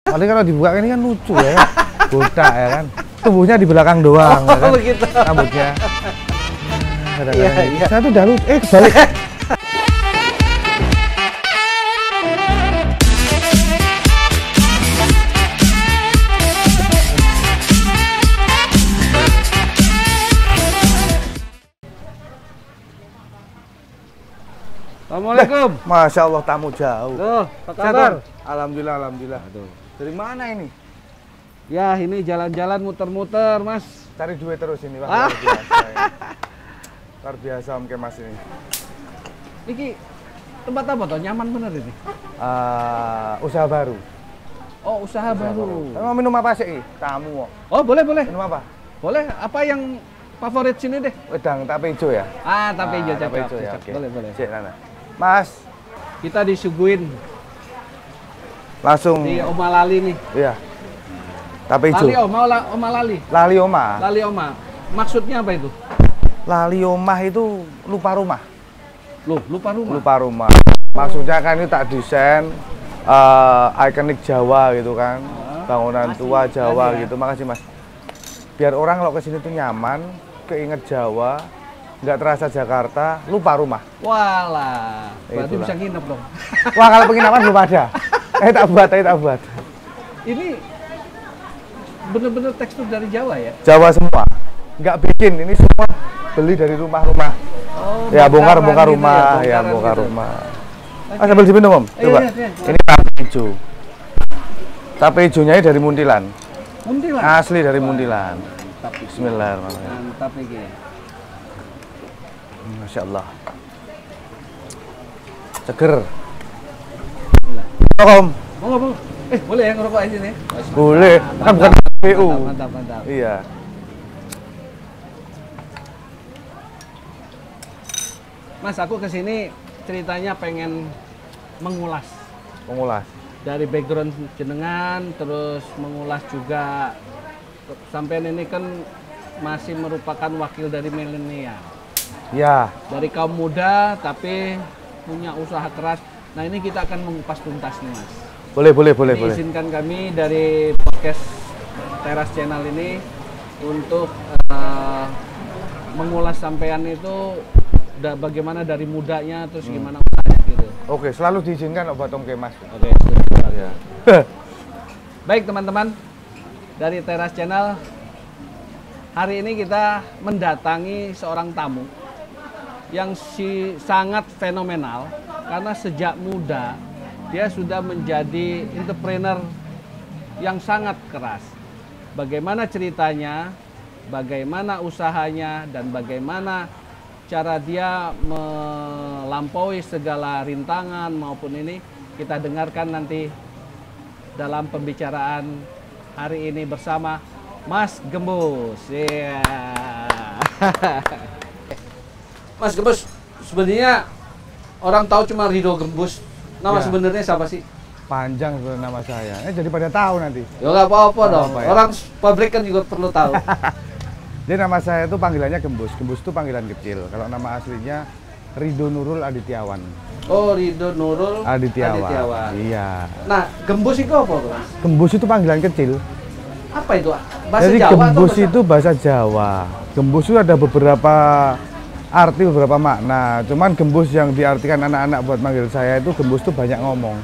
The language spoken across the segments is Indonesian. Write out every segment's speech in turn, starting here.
Paling kalau dibuka ini kan lucu ya kan? Botak ya kan? Tubuhnya di belakang doang ya kan? Begitu. Rambutnya. Iya, iya. Saya tuh udah lucu. Kebalik. Assalamualaikum. Masya Allah, tamu jauh. Loh, apa kabar? Alhamdulillah, alhamdulillah. Aduh. Dari mana ini? Ya, ini jalan-jalan muter-muter, Mas. Cari duit terus ini, Pak. Ah. Luar biasa. Ini. Luar biasa Om Kemas ini. Iki tempat apa toh? Nyaman bener ini. Usaha baru. Oh, usaha baru. Mau minum apa sih? Tamu kok. Oh, boleh, boleh. Minum apa? Boleh. Apa yang favorit sini deh? Wedang tape hijau ya? Tapi hijau tape cakep. hijau ya. Cakep. Oke. Boleh, boleh. Cek, Nana. Mas, Kita disuguhin langsung. di Oma Lali nih. Iya. Tape hijau. Lali Oma, Oma Lali. Lali Oma. Lali Oma. Maksudnya apa itu? Lali Omah itu lupa rumah. Loh, lupa rumah. Lupa rumah. Maksudnya kan ini tak desain ikonik Jawa gitu kan. Bangunan Asli, tua Jawa tadi ya. gitu. Makasih Mas. Biar orang kalau kesini tuh nyaman, keinget Jawa, nggak terasa Jakarta, lupa rumah. Walah, berarti Itulah. bisa nginep dong. Wah kalau penginapan belum ada. Tak buat. Ini bener-bener tekstur dari Jawa ya? Jawa semua. Nggak bikin, ini semua beli dari rumah-rumah. Oh, Ya bongkar bongkaran gitu rumah, ya bongkaran bongkar gitu. rumah. Oke. Sambil diminum Om, coba. Iya. Ini tape hijau. Tape hijaunya dari Muntilan. Muntilan. Asli dari Muntilan. Mantap. Bismillahirrahmanirrahim. Mantap iki. Masya Allah. Seger. Gila. Om, Monggo. Boleh ya ngerokok di sini? boleh. Kan bukan PU. Mantap. Iya. Mas, aku kesini ceritanya pengen mengulas Pengulas. dari background jenengan, terus mengulas juga sampean ini kan masih merupakan wakil dari milenial. Ya. Dari kaum muda tapi punya usaha keras. Nah, ini kita akan mengupas tuntas nih, Mas. Boleh. Izinkan kami dari podcast Teras Channel ini untuk mengulas sampean itu bagaimana dari mudanya terus gimana usahanya gitu. Oke, selalu diizinkan buat Om Kemas. Oke. Ya. Baik teman-teman, dari Teras Channel hari ini kita mendatangi seorang tamu yang sangat fenomenal karena sejak muda dia sudah menjadi entrepreneur yang sangat keras. Bagaimana ceritanya, bagaimana usahanya, dan bagaimana cara dia melampaui segala rintangan maupun ini kita dengarkan nanti dalam pembicaraan hari ini bersama Mas Gembus. Iya. Mas Gembus, sebenarnya orang tahu cuma Ridho Gembus. Nama Ya. sebenarnya siapa sih? Panjang sebenarnya nama saya. Jadi pada tahu nanti. Ya nggak apa-apa Nggak dong. apa-apa ya. Orang publik kan juga perlu tahu. Jadi nama saya itu panggilannya Gembus. Gembus itu panggilan kecil. Kalau nama aslinya Ridho Nurul Adityawan. Oh, Ridho Nurul Adityawan. Iya. Nah, Gembus itu apa, Mas? Gembus itu panggilan kecil. Apa itu? Bahasa Jadi Jawa gembus atau itu bahasa Jawa. Gembus itu ada beberapa arti, beberapa makna. Cuman gembus yang diartikan anak-anak buat manggil saya itu gembus itu banyak ngomong.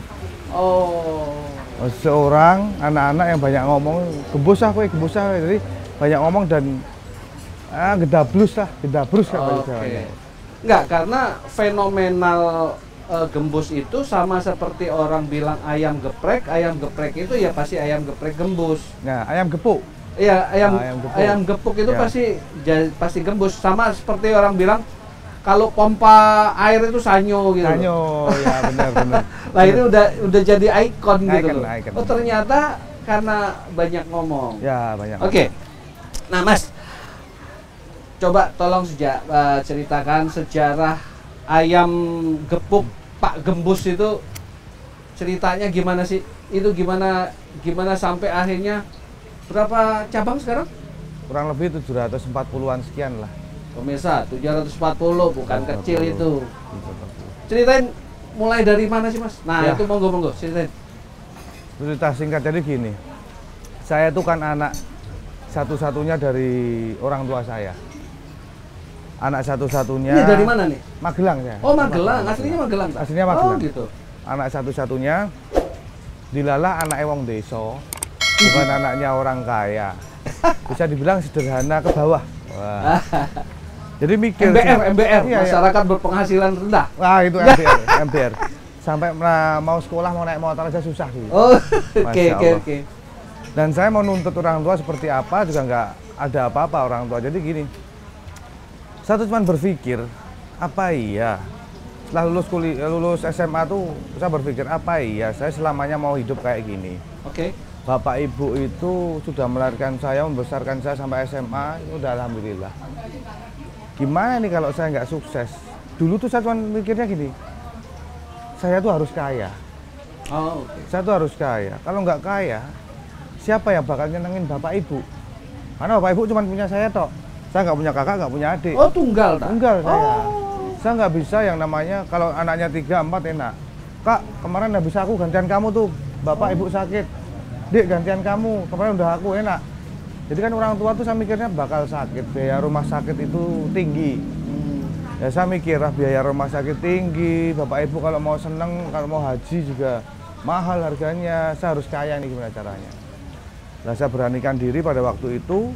Oh. Seorang anak-anak yang banyak ngomong, gembus ah kowe, gembus ah. Jadi banyak ngomong dan gedablus lah, gedabrus kan bahasa Oke. Jawanya. Enggak, karena fenomenal gembus itu sama seperti orang bilang ayam geprek itu ya pasti ayam geprek gembus. Nah, ayam gepuk. Iya, Ayam gepuk. gepuk itu Ya. pasti gembus. Sama seperti orang bilang kalau pompa air itu sanyo gitu. Sanyo, ya benar. Nah, ini udah jadi ikon gitu Icon, loh. icon. Oh, ternyata karena banyak ngomong. Ya, banyak. Oke. Nah, Mas, coba tolong ceritakan sejarah ayam gepuk Pak Gembus itu ceritanya gimana sih? Itu gimana sampai akhirnya berapa cabang sekarang? Kurang lebih 740-an sekian lah. Pemirsa, 740 bukan 740. kecil itu. Ceritain mulai dari mana sih, Mas? Nah, Ya. itu monggo ceritain. Cerita singkat jadi gini, saya itu kan anak satu-satunya dari orang tua saya. Anak satu-satunya. Ini dari mana nih? Magelang ya. Oh Magelang, aslinya Magelang. Aslinya Magelang. Oh gitu. Anak satu-satunya, dilala anak wong desa, bukan anaknya orang kaya. Bisa dibilang sederhana ke bawah. Wah. Jadi mikir. MBR, iya, masyarakat berpenghasilan rendah. Wah itu MBR. Sampai mau sekolah mau naik motor aja susah sih. Oh, oke. Dan saya mau nuntut orang tua seperti apa juga nggak ada apa-apa orang tua. Jadi gini, saya tuh cuma berpikir, apa iya setelah lulus SMA tuh saya berpikir apa iya saya selamanya mau hidup kayak gini. Oke. Bapak ibu itu sudah melahirkan saya, membesarkan saya sampai SMA, itu udah alhamdulillah. Gimana nih kalau saya nggak sukses? Dulu tuh saya cuma mikirnya gini, saya tuh harus kaya. Oh, oke. Saya tuh harus kaya. Kalau nggak kaya, siapa yang bakal nyenengin bapak ibu? Karena bapak ibu cuma punya saya tok. Saya nggak punya kakak, nggak punya adik. Oh, tunggal tak? Tunggal saya. Oh. Saya nggak bisa yang namanya kalau anaknya 3, 4 enak. Kak, kemarin nggak bisa aku gantian kamu tuh. Bapak ibu sakit. Dik, gantian kamu. Kemarin udah aku enak. Jadi kan orang tua tuh saya mikirnya bakal sakit. Biaya rumah sakit itu tinggi. Ya saya mikir lah biaya rumah sakit tinggi. Bapak ibu kalau mau seneng, kalau mau haji juga mahal harganya. Saya harus kaya nih gimana caranya. Nah, saya beranikan diri pada waktu itu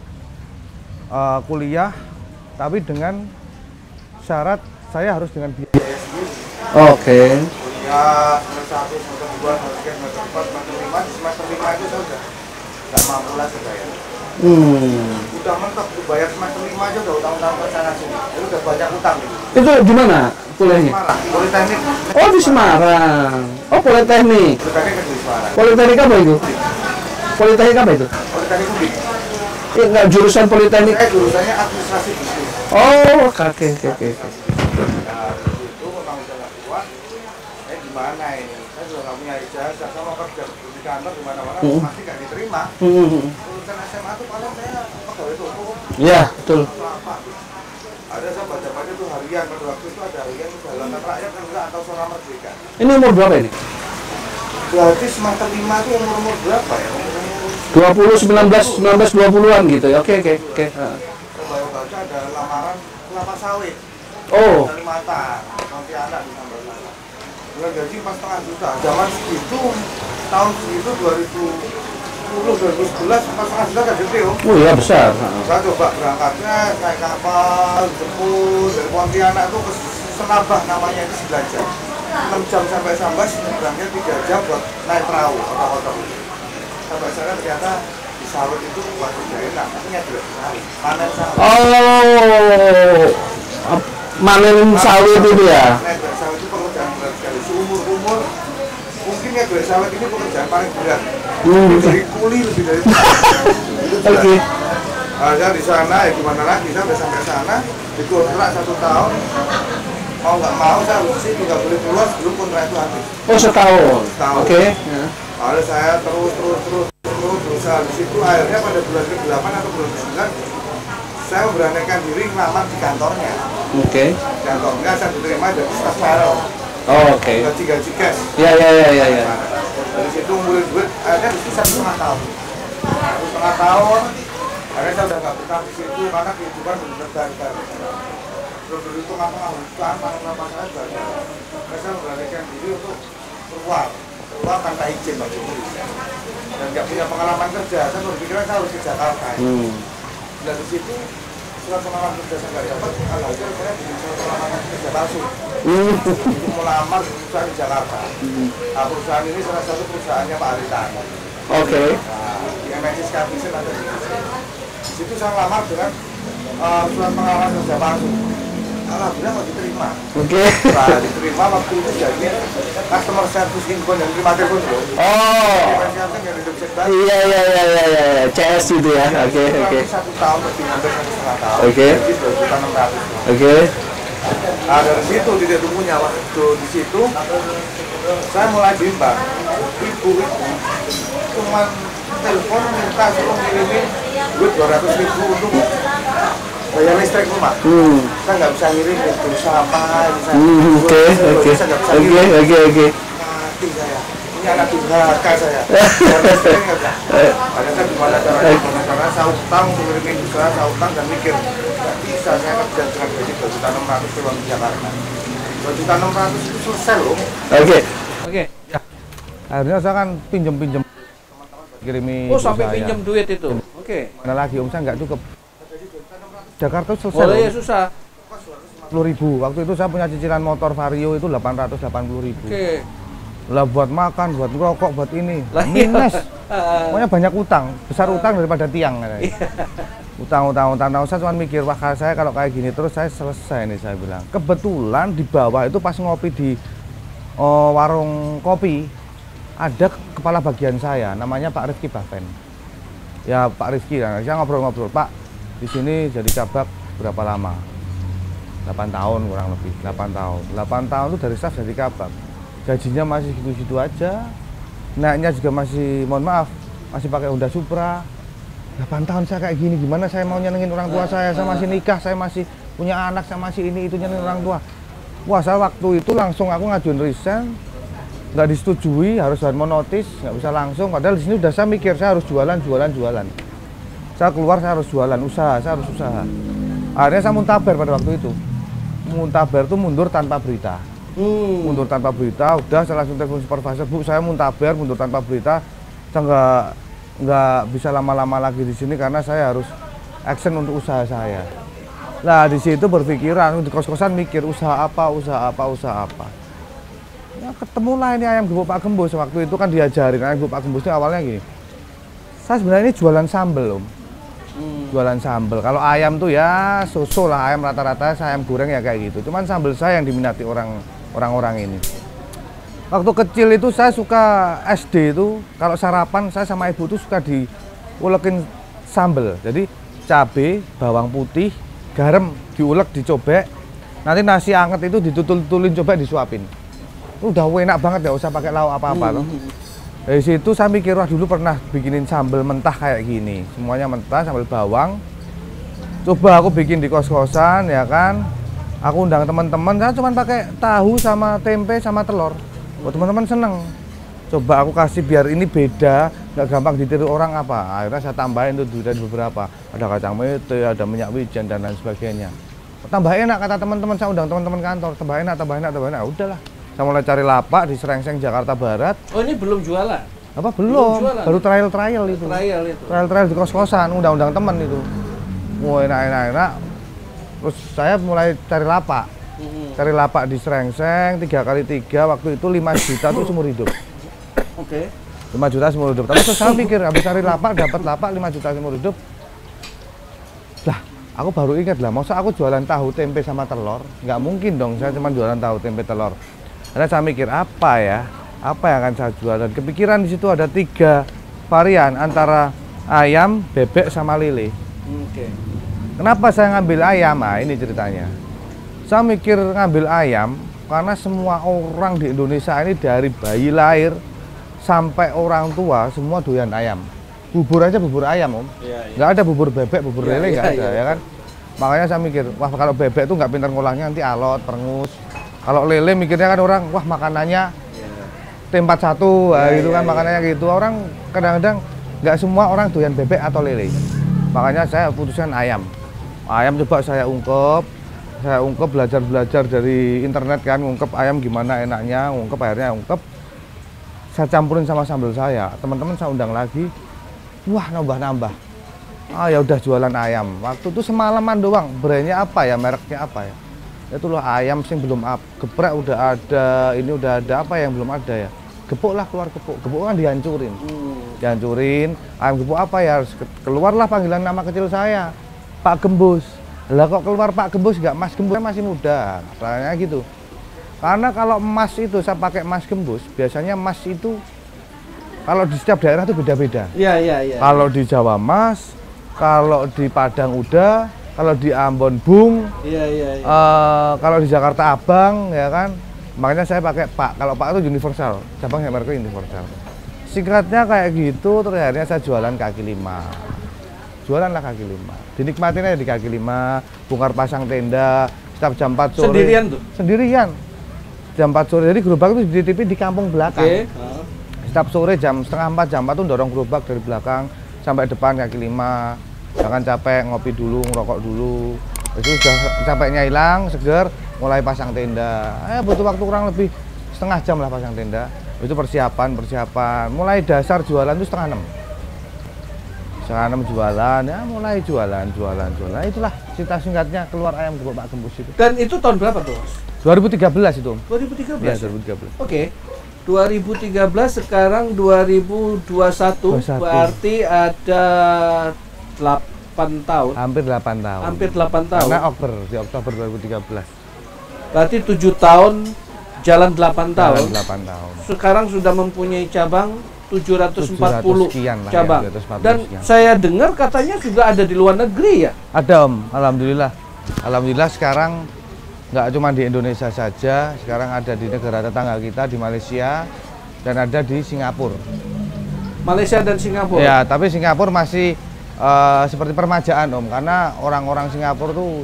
kuliah, tapi dengan syarat saya harus dengan biaya sendiri. Oke. Kuliah semester 1, semester 2, semester 3, semester 4, semester 5, semester 5 itu saya udah nggak mampu lah saya. Udah mentok, bayar semester 5 aja udah utang-utang ke sana sini. Itu udah banyak utang gitu. Itu di mana kuliahnya? Semarang, Politeknik. Oh di Semarang. Oh Politeknik. Politeknik kan di Semarang. Politeknik apa itu? Politeknik apa itu? Politeknik Udik. Enggak jurusan Politeknik. Jurusannya administrasi bisnis. Oh, oke. Nah, itu memang udah nggak kuat. Gimana ini? Saya juga nggak punya ijazah, saya mau kerja di kantor di mana-mana, pasti nggak diterima. Lulusan SMA tuh paling saya pegawai toko. Iya, betul. Ada saya baca-baca tuh harian, pada waktu itu ada harian Halaman Rakyat enggak atau Suara Merdeka. Ini umur berapa ini? Berarti semester 5 tuh umur berapa ya? 20, 19, 20-an gitu ya. Oke. Saya baru baca ada lamaran kelapa sawit. Oh. Kalimantan, Pontianak di Sambal sana. Bulan gaji 4,5 juta. Zaman segitu, tahun segitu 2010, 2011, 4,5 juta kan gede. Oh iya besar. Saya coba berangkatnya naik kapal, jemput dari Pontianak tuh ke Senabah namanya itu 9 jam. 6 jam sampai Sambas, nyebrangnya 3 jam buat naik perahu atau motor. Sampai sana ternyata di sawit itu buat kerja enak, tapi nggak sekali. Panen sawit. Oh, manen sawit itu ya? Naik sawit itu pekerjaan berat sekali. Seumur-umur mungkin ya gue sawit ini pekerjaan paling berat. Lebih dari kuli, lebih dari Oke. Saya di sana, ya gimana lagi, saya udah sampai sana, dikontrak 1 tahun, mau nggak mau saya harus di situ, nggak boleh keluar sebelum kontrak itu habis. Oh setahun. Oke. Lalu saya terus berusaha di situ, akhirnya pada bulan ke-8 atau bulan ke-9, saya memberanikan diri ngelamar di kantornya. Oke. Kantornya saya diterima dari staf payroll. Oh, oke. Gaji cash. Ya. Dari situ ngumpulin duit, akhirnya di situ 1,5 tahun. 1,5 tahun, akhirnya saya udah nggak betah di situ karena kehidupan benar-benar gagal. Belum berhitung apa hutan, tanah saya gagal. Saya memberanikan diri untuk keluar tanpa izin Pak Jokowi. Dan nggak punya pengalaman kerja, saya berpikiran saya harus ke Jakarta. Dan di situ surat pengalaman kerja saya nggak dapat, alhasil saya di surat pengalaman kerja palsu. Itu melamar di perusahaan di Jakarta. Nah, perusahaan ini salah satu perusahaannya Pak Haritano. Oke. Nah, di MNC Carvision ada di situ. Di situ saya melamar dengan surat pengalaman kerja palsu. Alhamdulillah mau diterima. Oke. Nah, diterima waktu itu jadi customer service inbound yang terima telepon loh. Oh. Iya. CS itu ya. Oke. 1 tahun lebih, hampir 1,5 tahun. Oke. Jadi 2.600.000. Oke. Nah, dari situ tidak tunggunya waktu di situ saya mulai bimbang. Ibu cuma telepon minta suruh ngirimin duit 200.000 untuk bayar listrik rumah. Saya nggak bisa ngirim itu apa. Oke. Saya nggak bisa ngirim. Oke. Mati saya. Ini punya anak durhaka saya. Karena sering nggak bisa. Ada kan gimana caranya? Karena saya utang ngirimin usaha, saya utang dan mikir nggak bisa saya kerja dengan gaji 2.600.000 pulang di Jakarta. 2.600.000 itu selesai loh. Oke. Ya. Akhirnya saya kan pinjem kirimi. Oh, sampai pinjam duit itu. Oke. Mana lagi om, saya nggak cukup. Jakarta selesai. Boleh loh. ya susah. 10.000. Waktu itu saya punya cicilan motor Vario itu 880.000. Oke. Lah buat makan, buat rokok, buat ini. Lah, iya. Minus. Pokoknya banyak utang, besar utang daripada tiang katanya. Utang. Saya cuma mikir, wah saya kalau kayak gini terus saya selesai nih, saya bilang. Kebetulan di bawah itu pas ngopi di warung kopi, ada kepala bagian saya, namanya Pak Rifki Bafen. Ya Pak Rifki, saya ngobrol-ngobrol, Pak, di sini jadi kabak berapa lama? 8 tahun kurang lebih, 8 tahun. 8 tahun itu dari staff jadi kabak. Gajinya masih gitu-gitu aja. Naiknya juga masih, mohon maaf, masih pakai Honda Supra. 8 tahun saya kayak gini, gimana saya mau nyenengin orang tua saya masih nikah, saya masih punya anak, saya masih ini, itu nyenengin orang tua. Wah, saya waktu itu langsung aku ngajuin resign, nggak disetujui, harus monotis, nggak bisa langsung. Padahal di sini udah saya mikir, saya harus jualan. Saya keluar, saya harus jualan, saya harus usaha. Akhirnya saya muntaber pada waktu itu. Muntaber itu mundur tanpa berita. Mundur tanpa berita, udah saya langsung telepon supervisor, Bu, saya muntaber, mundur tanpa berita. Saya nggak bisa lama-lama lagi di sini karena saya harus action untuk usaha saya. Nah di situ berpikiran, di kos-kosan mikir usaha apa. Ya ketemulah ini ayam gebuk Pak Gembus. Waktu itu kan diajarin ayam gebuk Pak Gembus itu awalnya gini. Saya sebenarnya ini jualan sambel om. Jualan sambel. Kalau ayam tuh ya susu lah, ayam rata-rata saya ayam goreng ya kayak gitu. Cuman sambel saya yang diminati orang-orang ini. Waktu kecil itu saya suka SD itu kalau sarapan saya sama ibu tuh suka diulekin sambel. Jadi cabai, bawang putih, garam diulek, dicobek. Nanti nasi anget itu ditutul-tulin coba disuapin. Udah enak banget ya, usah pakai lauk apa-apa loh. Dari situ saya mikir, wah dulu pernah bikinin sambal mentah kayak gini. Semuanya mentah, sambal bawang. Coba aku bikin di kos-kosan ya kan. Aku undang teman-teman, saya cuma pakai tahu sama tempe sama telur. Oh, teman-teman seneng. Coba aku kasih biar ini beda, nggak gampang ditiru orang apa. Akhirnya saya tambahin tuh dari beberapa. Ada kacang mete, ada minyak wijen dan lain sebagainya. Tambah enak kata teman-teman, saya undang teman-teman kantor. Tambah enak. Udahlah. Saya mulai cari lapak di Serengseng, Jakarta Barat. Oh ini belum jualan? Apa belum? Jualan. Baru trial itu. Trial di kos-kosan, undang-undang teman itu. Mau enak. Terus saya mulai cari lapak. Cari lapak di Serengseng 3x3, waktu itu 5 juta tuh seumur hidup. Oke. 5 juta seumur hidup. Tapi terus saya pikir habis cari lapak dapat lapak 5 juta seumur hidup. Lah, aku baru ingat lah, masa aku jualan tahu tempe sama telur? Nggak mungkin dong, saya cuma jualan tahu tempe telur. Karena saya mikir apa yang akan saya jual, dan kepikiran di situ ada 3 varian antara ayam, bebek sama lele. Oke. Kenapa saya ngambil ayam? Nah, ini ceritanya. Saya mikir ngambil ayam karena semua orang di Indonesia ini dari bayi lahir sampai orang tua semua doyan ayam. Bubur aja bubur ayam om. Nggak ada bubur bebek, bubur lele nggak ada ya kan. Makanya saya mikir, wah kalau bebek itu nggak pintar ngolahnya, nanti alot, perengus. Kalau lele mikirnya kan orang, wah makanannya T41, gitu kan makanannya gitu. Orang kadang-kadang nggak semua orang doyan bebek atau lele. Makanya saya putuskan ayam. Ayam coba saya ungkep belajar dari internet kan, ungkep ayam gimana enaknya, akhirnya saya campurin sama sambal saya. Teman-teman saya undang lagi, wah nambah. Ya udah jualan ayam. Waktu itu semalaman doang, brandnya apa ya, mereknya apa ya. Itu loh ayam sing belum geprek udah ada, ini udah ada, apa yang belum ada ya. Gepuk lah, keluar gepuk kan dihancurin. Dihancurin, ayam gepuk apa ya, keluarlah panggilan nama kecil saya, Pak Gembus. Lah kok keluar Pak Gembus, nggak Mas Gembus, masih muda, rasanya gitu. Karena kalau emas itu saya pakai Mas Gembus, biasanya emas itu kalau di setiap daerah itu beda-beda. Iya. Kalau di Jawa Mas, kalau di Padang Uda, kalau di Ambon Bung, Iya. Kalau di Jakarta Abang, ya kan. Makanya saya pakai Pak. Kalau Pak itu universal, cabangnya mereknya universal. Singkatnya kayak gitu, terus akhirnya saya jualan kaki 5. Jualanlah kaki 5. Dinikmatin aja di kaki 5, bongkar pasang tenda, setiap jam 4 sore. Sendirian tuh? Sendirian. Jam 4 sore, jadi gerobak itu dititipin di kampung belakang. Setiap sore jam setengah 4, jam 4 tuh dorong gerobak dari belakang sampai depan kaki 5. Jangan capek, ngopi dulu, ngerokok dulu. Itu udah capeknya hilang, seger, mulai pasang tenda. Butuh waktu kurang lebih setengah jam lah pasang tenda. Itu persiapan. Mulai dasar jualan itu setengah 6. Setengah 6 jualan, ya mulai jualan. Itulah cerita singkatnya keluar ayam gepuk Pak Gembus itu. Dan itu tahun berapa tuh? 2013 itu. 2013. Ya, 2013. Oke. 2013 sekarang 2021, berarti ada 8 tahun. Hampir 8 tahun. Hampir 8 tahun. Karena di Oktober 2013. Berarti 7 tahun, jalan 8 tahun. 8 tahun. Sekarang sudah mempunyai cabang 740 sekian lah, cabang. ya, 740 Dan sekian. saya dengar katanya juga ada di luar negeri ya? Ada Om, alhamdulillah. Alhamdulillah sekarang nggak cuma di Indonesia saja, sekarang ada di negara tetangga kita, di Malaysia, dan ada di Singapura. Malaysia dan Singapura? Ya, tapi Singapura masih seperti permajaan Om, karena orang-orang Singapura tuh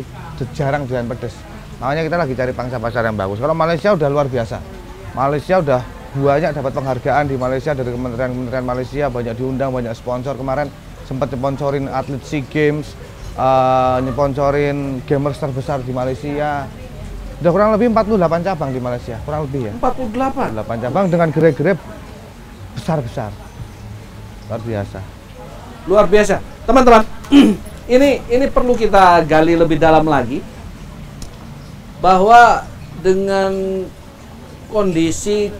jarang doyan pedes. Makanya kita lagi cari pangsa pasar yang bagus. Kalau Malaysia udah luar biasa. Malaysia udah banyak dapat penghargaan di Malaysia dari kementerian Malaysia, banyak diundang, banyak sponsor. Kemarin sempat sponsorin atlet SEA Games, sponsorin gamers terbesar di Malaysia. Udah kurang lebih 48 cabang di Malaysia, kurang lebih ya. 48 cabang dengan gerai-gerai besar-besar. Luar biasa. Luar biasa. Teman-teman, ini perlu kita gali lebih dalam lagi. Bahwa dengan kondisi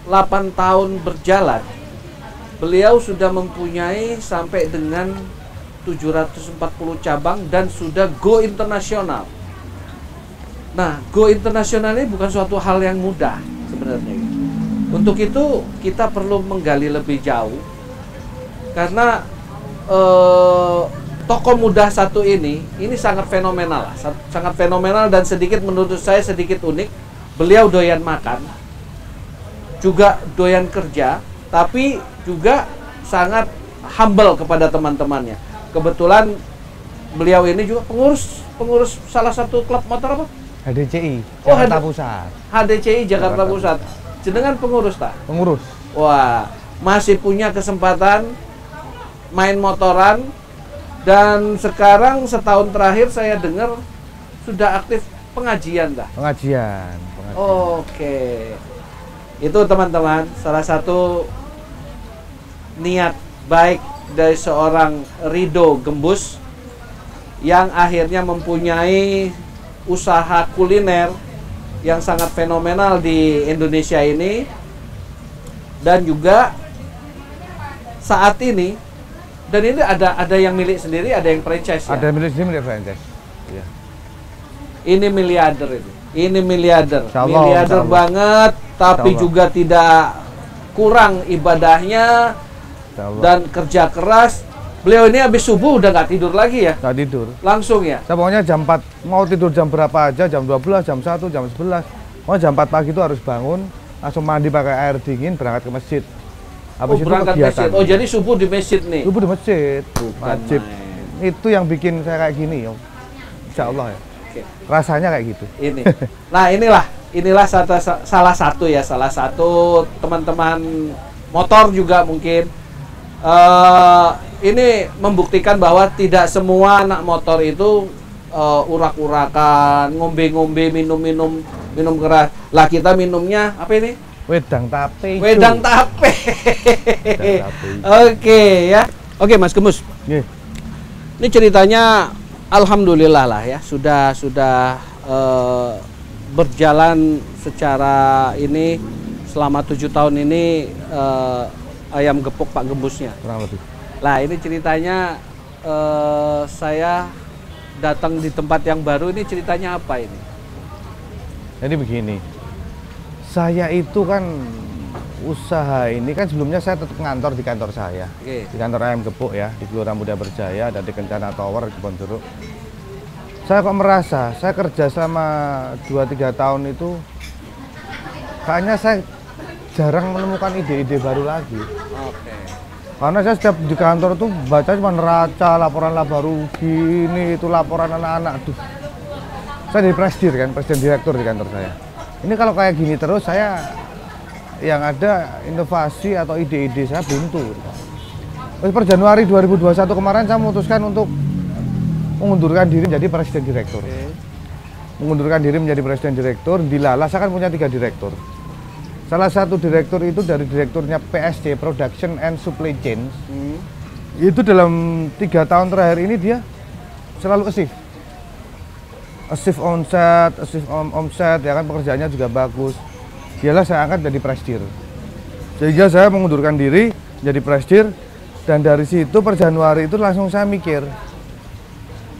8 tahun berjalan, beliau sudah mempunyai sampai dengan 740 cabang dan sudah go internasional. Nah, go internasional ini bukan suatu hal yang mudah sebenarnya. Untuk itu kita perlu menggali lebih jauh karena tokoh muda satu ini sangat fenomenal, sangat fenomenal dan menurut saya sedikit unik. Beliau doyan makan, juga doyan kerja, tapi juga sangat humble kepada teman-temannya. Kebetulan beliau ini juga pengurus salah satu klub motor apa? HDCI Jakarta Pusat. HDCI Jakarta Pusat. Jenengan pengurus tak? Pengurus. Wah, masih punya kesempatan main motoran dan sekarang setahun terakhir saya dengar sudah aktif pengajian dah. Pengajian. Oke. Itu teman-teman salah satu niat baik dari seorang Ridho Gembus yang akhirnya mempunyai usaha kuliner yang sangat fenomenal di Indonesia ini, dan juga saat ini, dan ini ada yang milik sendiri, ada yang franchise ya? Ada milik sendiri, milik franchise. Ya. Ini miliarder ini miliarder, Insyaallah, miliarder Insyaallah. Banget, tapi Insyaallah. juga tidak kurang ibadahnya dan kerja keras. Beliau ini habis subuh udah nggak tidur lagi ya? Nggak tidur. Langsung ya? Saya pokoknya jam 4, mau tidur jam berapa aja, jam 12, jam 1, jam 11. Mau jam 4 pagi itu harus bangun, langsung mandi pakai air dingin, berangkat ke masjid. Habis itu berangkat kegiatan. masjid. Oh, jadi subuh di masjid nih? Subuh di masjid, Bukan wajib. main. Itu yang bikin saya kayak gini, Om. Insya Allah ya. Oke. Rasanya kayak gitu. Ini. Nah, inilah salah satu teman-teman motor juga mungkin. Ini membuktikan bahwa tidak semua anak motor itu urak-urakan, ngombe-ngombe, minum keras. Lah kita minumnya apa ini? Wedang tape. Wedang tape. Wedang tape. Oke ya. Oke Mas Gembus. Nggih. Ini ceritanya alhamdulillah lah ya, sudah berjalan secara ini selama 7 tahun ini ayam gepuk Pak Gembusnya. Kurang lebih. Lah ini ceritanya saya datang di tempat yang baru, ini ceritanya apa ini? Jadi begini, saya itu kan usaha ini kan sebelumnya saya tetap ngantor di kantor saya. Oke. Di kantor ayam gepuk ya, di Gelora Muda Berjaya, ada di Kencana Tower, di Kebonjeruk. Saya kok merasa, saya kerja selama 2-3 tahun itu kayaknya saya jarang menemukan ide-ide baru lagi. Oke. Karena saya setiap di kantor tuh baca cuma neraca, laporan baru gini, itu laporan anak-anak. Aduh. Saya jadi presiden kan, presiden direktur di kantor saya. Ini kalau kayak gini terus saya yang ada inovasi atau ide-ide saya buntu. Terus per Januari 2021 kemarin saya memutuskan untuk mengundurkan diri menjadi presiden direktur. Mengundurkan diri menjadi presiden direktur, dilala saya kan punya 3 direktur. Salah satu direktur itu dari direkturnya PSC, Production and Supply Chain. Itu dalam 3 tahun terakhir ini dia selalu achieve omset, omset, ya kan pekerjaannya juga bagus. Dialah saya angkat jadi presidir. Sehingga saya mengundurkan diri jadi presidir, dan dari situ per Januari itu langsung saya mikir,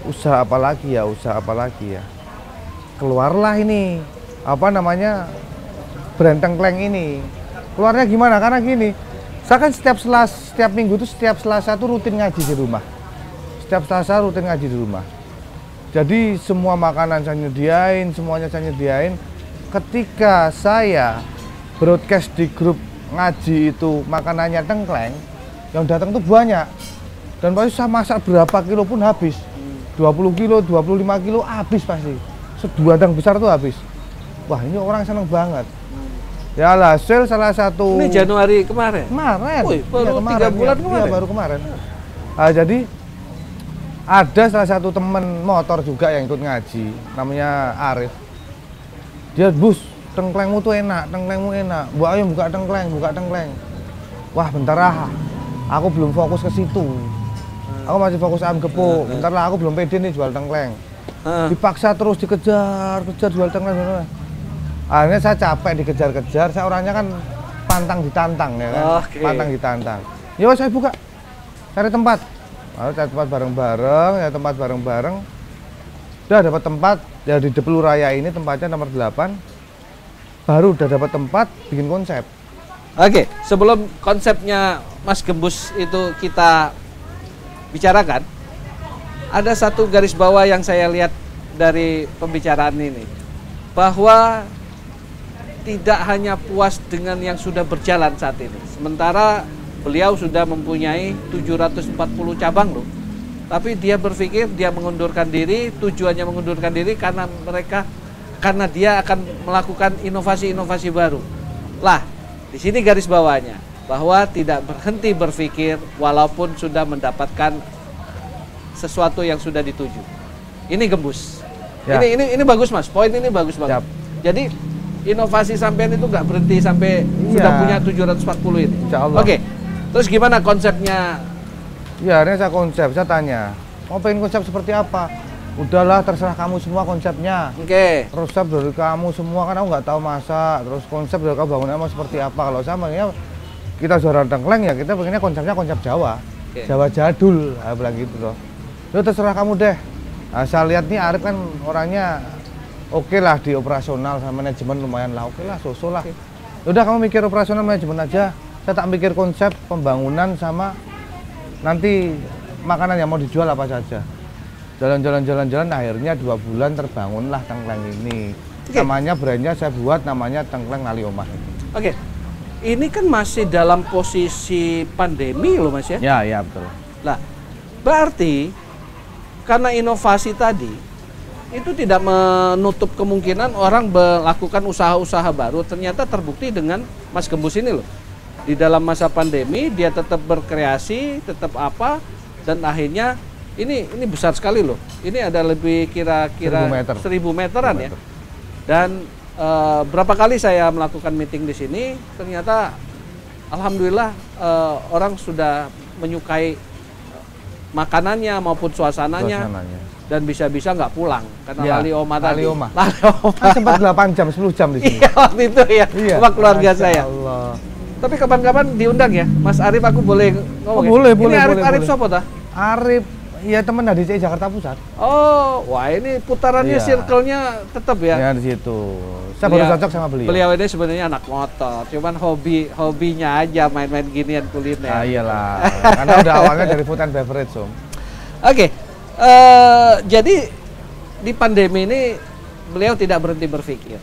usaha apa lagi ya, keluarlah ini apa namanya brand tengkleng ini. Keluarnya gimana? Karena gini, saya kan setiap minggu itu setiap Selasa tuh rutin ngaji di rumah. Setiap Selasa rutin ngaji di rumah. Jadi semua makanan saya nyediain, semuanya saya nyediain. Ketika saya broadcast di grup ngaji itu makanannya tengkleng, yang datang tuh banyak. Dan pasti saya masak berapa kilo pun habis. 20 kilo, 25 kilo habis pasti. Seduadang besar tuh habis. Wah, ini orang seneng banget. Ya hasil salah satu. Ini Januari kemarin? Kemarin. Wih, baru ya, kemarin, 3 bulan ya, kemarin? Ya, baru kemarin. Jadi ada salah satu temen motor juga yang ikut ngaji, namanya Arif. Dia, Bus, tengklengmu tuh enak, tengklengmu enak. Bu, ayo buka tengkleng. Wah, bentar lah. Aku belum fokus ke situ. Aku masih fokus ayam gepuk. Bentar lah, aku belum pede nih jual tengkleng. Dipaksa terus dikejar jual tengkleng. Akhirnya saya capek dikejar-kejar. Saya orangnya kan pantang ditantang ya kan. Pantang ditantang. Ya saya buka. Cari tempat. Lalu cari tempat bareng-bareng. Udah dapat tempat ya di Depelu Raya ini, tempatnya nomor 8. Baru udah dapat tempat bikin konsep. Oke, sebelum konsepnya Mas Gembus itu kita bicarakan, ada satu garis bawah yang saya lihat dari pembicaraan ini, bahwa tidak hanya puas dengan yang sudah berjalan saat ini. Sementara beliau sudah mempunyai 740 cabang loh. Tapi dia berpikir dia mengundurkan diri, tujuannya mengundurkan diri karena dia akan melakukan inovasi-inovasi baru. Lah, di sini garis bawahnya, bahwa tidak berhenti berpikir walaupun sudah mendapatkan sesuatu yang sudah dituju. Ini Gembus. Ya. Ini bagus Mas, poin ini bagus banget. Yap. Jadi inovasi sampean itu nggak berhenti sampai sudah punya 740 ini. Oke, terus gimana konsepnya? Ya, akhirnya saya tanya, mau pengen konsep seperti apa? Udahlah, terserah kamu semua konsepnya. Oke. Konsep dari kamu semua, kan aku nggak tahu masak. Terus konsep dari kamu bangunnya mau seperti apa? Kalau saya makanya kita jualan tengkleng ya, kita pengennya konsepnya konsep Jawa. Jawa jadul, saya bilang gitu loh. Ya terserah kamu deh. Nah, saya lihat nih Arif kan orangnya oke lah di operasional sama manajemen lumayan lah, oke lah, so-so lah. Udah kamu mikir operasional manajemen aja. Saya tak mikir konsep pembangunan sama nanti makanan yang mau dijual apa saja. Jalan-jalan akhirnya 2 bulan terbangunlah tengkleng ini. Namanya brandnya saya buat namanya Tengkleng Ali Omah. Oke. Ini kan masih dalam posisi pandemi loh Mas ya? Ya betul. Lah, berarti karena inovasi tadi itu tidak menutup kemungkinan orang melakukan usaha-usaha baru. Ternyata terbukti dengan Mas Gembus ini loh. Di dalam masa pandemi dia tetap berkreasi, tetap apa, dan akhirnya ini besar sekali loh. Ini ada lebih kira-kira 1000 meteran ya. Dan berapa kali saya melakukan meeting di sini, ternyata alhamdulillah orang sudah menyukai makanannya maupun suasananya. Dan bisa-bisa nggak pulang karena Lali Oma tadi. Lali Oma. Sempat 8 jam, 10 jam di sini. Iya, waktu itu ya. Iya, sama keluarga saya. Allah. Tapi kapan-kapan diundang ya, Mas Arif, aku boleh ngomong? Boleh. Ini Arif siapa dah? Arif, ya teman dari DCI Jakarta Pusat. Oh, wah ini putarannya, circle-nya tetap ya? Ya di situ. Saya baru cocok sama beliau. Beliau ini sebenarnya anak motor, cuman hobinya aja main-main ginian kuliner. Ah iyalah, karena udah awalnya dari food and beverage, Om. Oke, jadi di pandemi ini beliau tidak berhenti berpikir.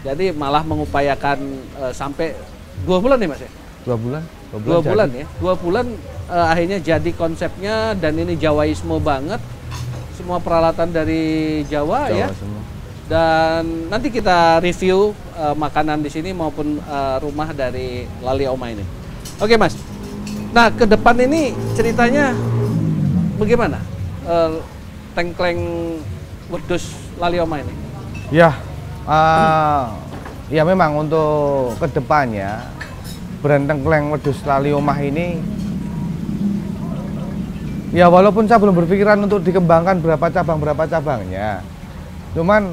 Jadi malah mengupayakan sampai 2 bulan nih Mas ya? 2 bulan. 2 bulan ya. 2 bulan akhirnya jadi konsepnya, dan ini Jawaisme banget. Semua peralatan dari Jawa ya. Semua. Dan nanti kita review makanan di sini maupun rumah dari Lali Oma ini. Oke Mas. Nah ke depan ini ceritanya bagaimana? Tengkleng wedhus Lali Oma ini? Ya, ya memang untuk kedepannya brand tengkleng wedhus Lali Omah ini, ya walaupun saya belum berpikiran untuk dikembangkan berapa cabangnya, cuman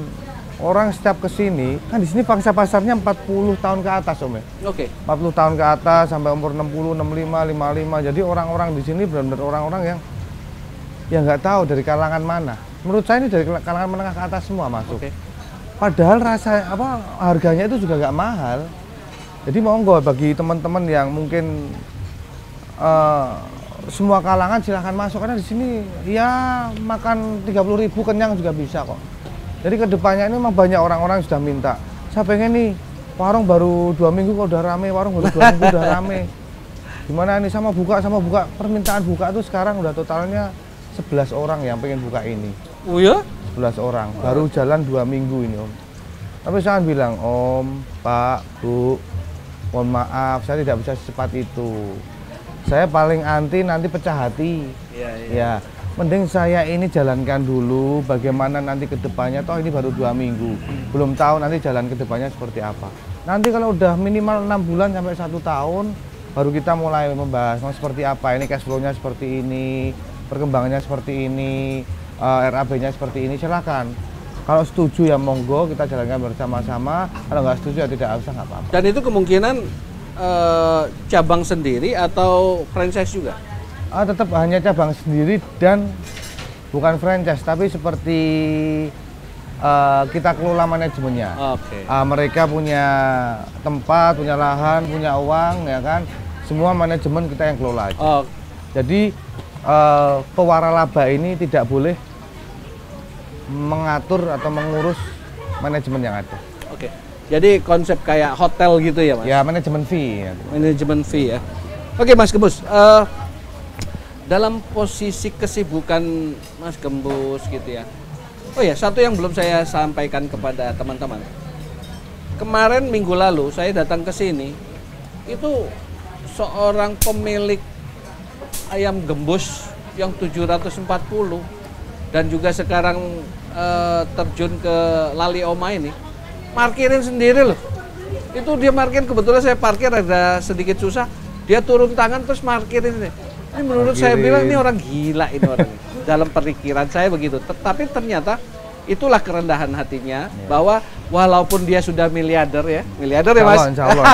orang setiap kesini kan di sini pangsa pasarnya 40 tahun ke atas Om ya. Oke. 40 tahun ke atas sampai umur 60, 65, 55. Jadi orang-orang di sini benar-benar orang-orang yang nggak tahu dari kalangan mana. Menurut saya ini dari kalangan menengah ke atas semua masuk. Oke. Padahal harganya itu juga nggak mahal. Jadi monggo bagi teman-teman yang mungkin semua kalangan silahkan masuk, karena di sini ya makan 30.000 kenyang juga bisa kok. Jadi kedepannya ini memang banyak orang-orang yang sudah minta. Saya pengen nih warung baru 2 minggu kok udah rame, warung baru 2 minggu udah rame. Gimana ini sama buka permintaan buka itu sekarang udah totalnya 11 orang yang pengen buka ini. Oh ya? 11 orang, baru jalan 2 minggu ini Om. Tapi saya bilang, Om, Pak, Bu, mohon maaf, saya tidak bisa secepat itu. Saya paling anti nanti pecah hati. Iya. Ya, mending saya ini jalankan dulu bagaimana nanti ke depannya, toh ini baru 2 minggu. Belum tahu nanti jalan ke depannya seperti apa. Nanti kalau udah minimal 6 bulan sampai 1 tahun, baru kita mulai membahas mau seperti apa, ini cash flow-nya seperti ini, perkembangannya seperti ini, RAB-nya seperti ini, silakan. Kalau setuju ya monggo kita jalankan bersama-sama, kalau nggak setuju ya tidak usah, nggak apa-apa. Dan itu kemungkinan cabang sendiri atau franchise juga? Tetap hanya cabang sendiri dan bukan franchise, tapi seperti kita kelola manajemennya. Oke. Mereka punya tempat, punya lahan, punya uang, ya kan? Semua manajemen kita yang kelola aja. Oh. Jadi pewaralaba ini tidak boleh mengatur atau mengurus manajemen yang ada. Oke. Jadi konsep kayak hotel gitu ya Mas? Ya, manajemen fee. Ya. Manajemen fee ya. Oke Mas Gembus, dalam posisi kesibukan Mas Gembus gitu ya. Oh ya, satu yang belum saya sampaikan kepada teman-teman. Kemarin minggu lalu saya datang ke sini, itu seorang pemilik ayam gembus yang 740 dan juga sekarang terjun ke Lali Oma ini, parkirin sendiri loh. Itu dia parkirin, kebetulan saya parkir ada sedikit susah, dia turun tangan terus parkirin ini. Ini menurut saya bilang ini orang gila ini orang. Dalam perikiran saya begitu. Tetapi ternyata itulah kerendahan hatinya, bahwa walaupun dia sudah miliarder ya Mas. Insya Allah.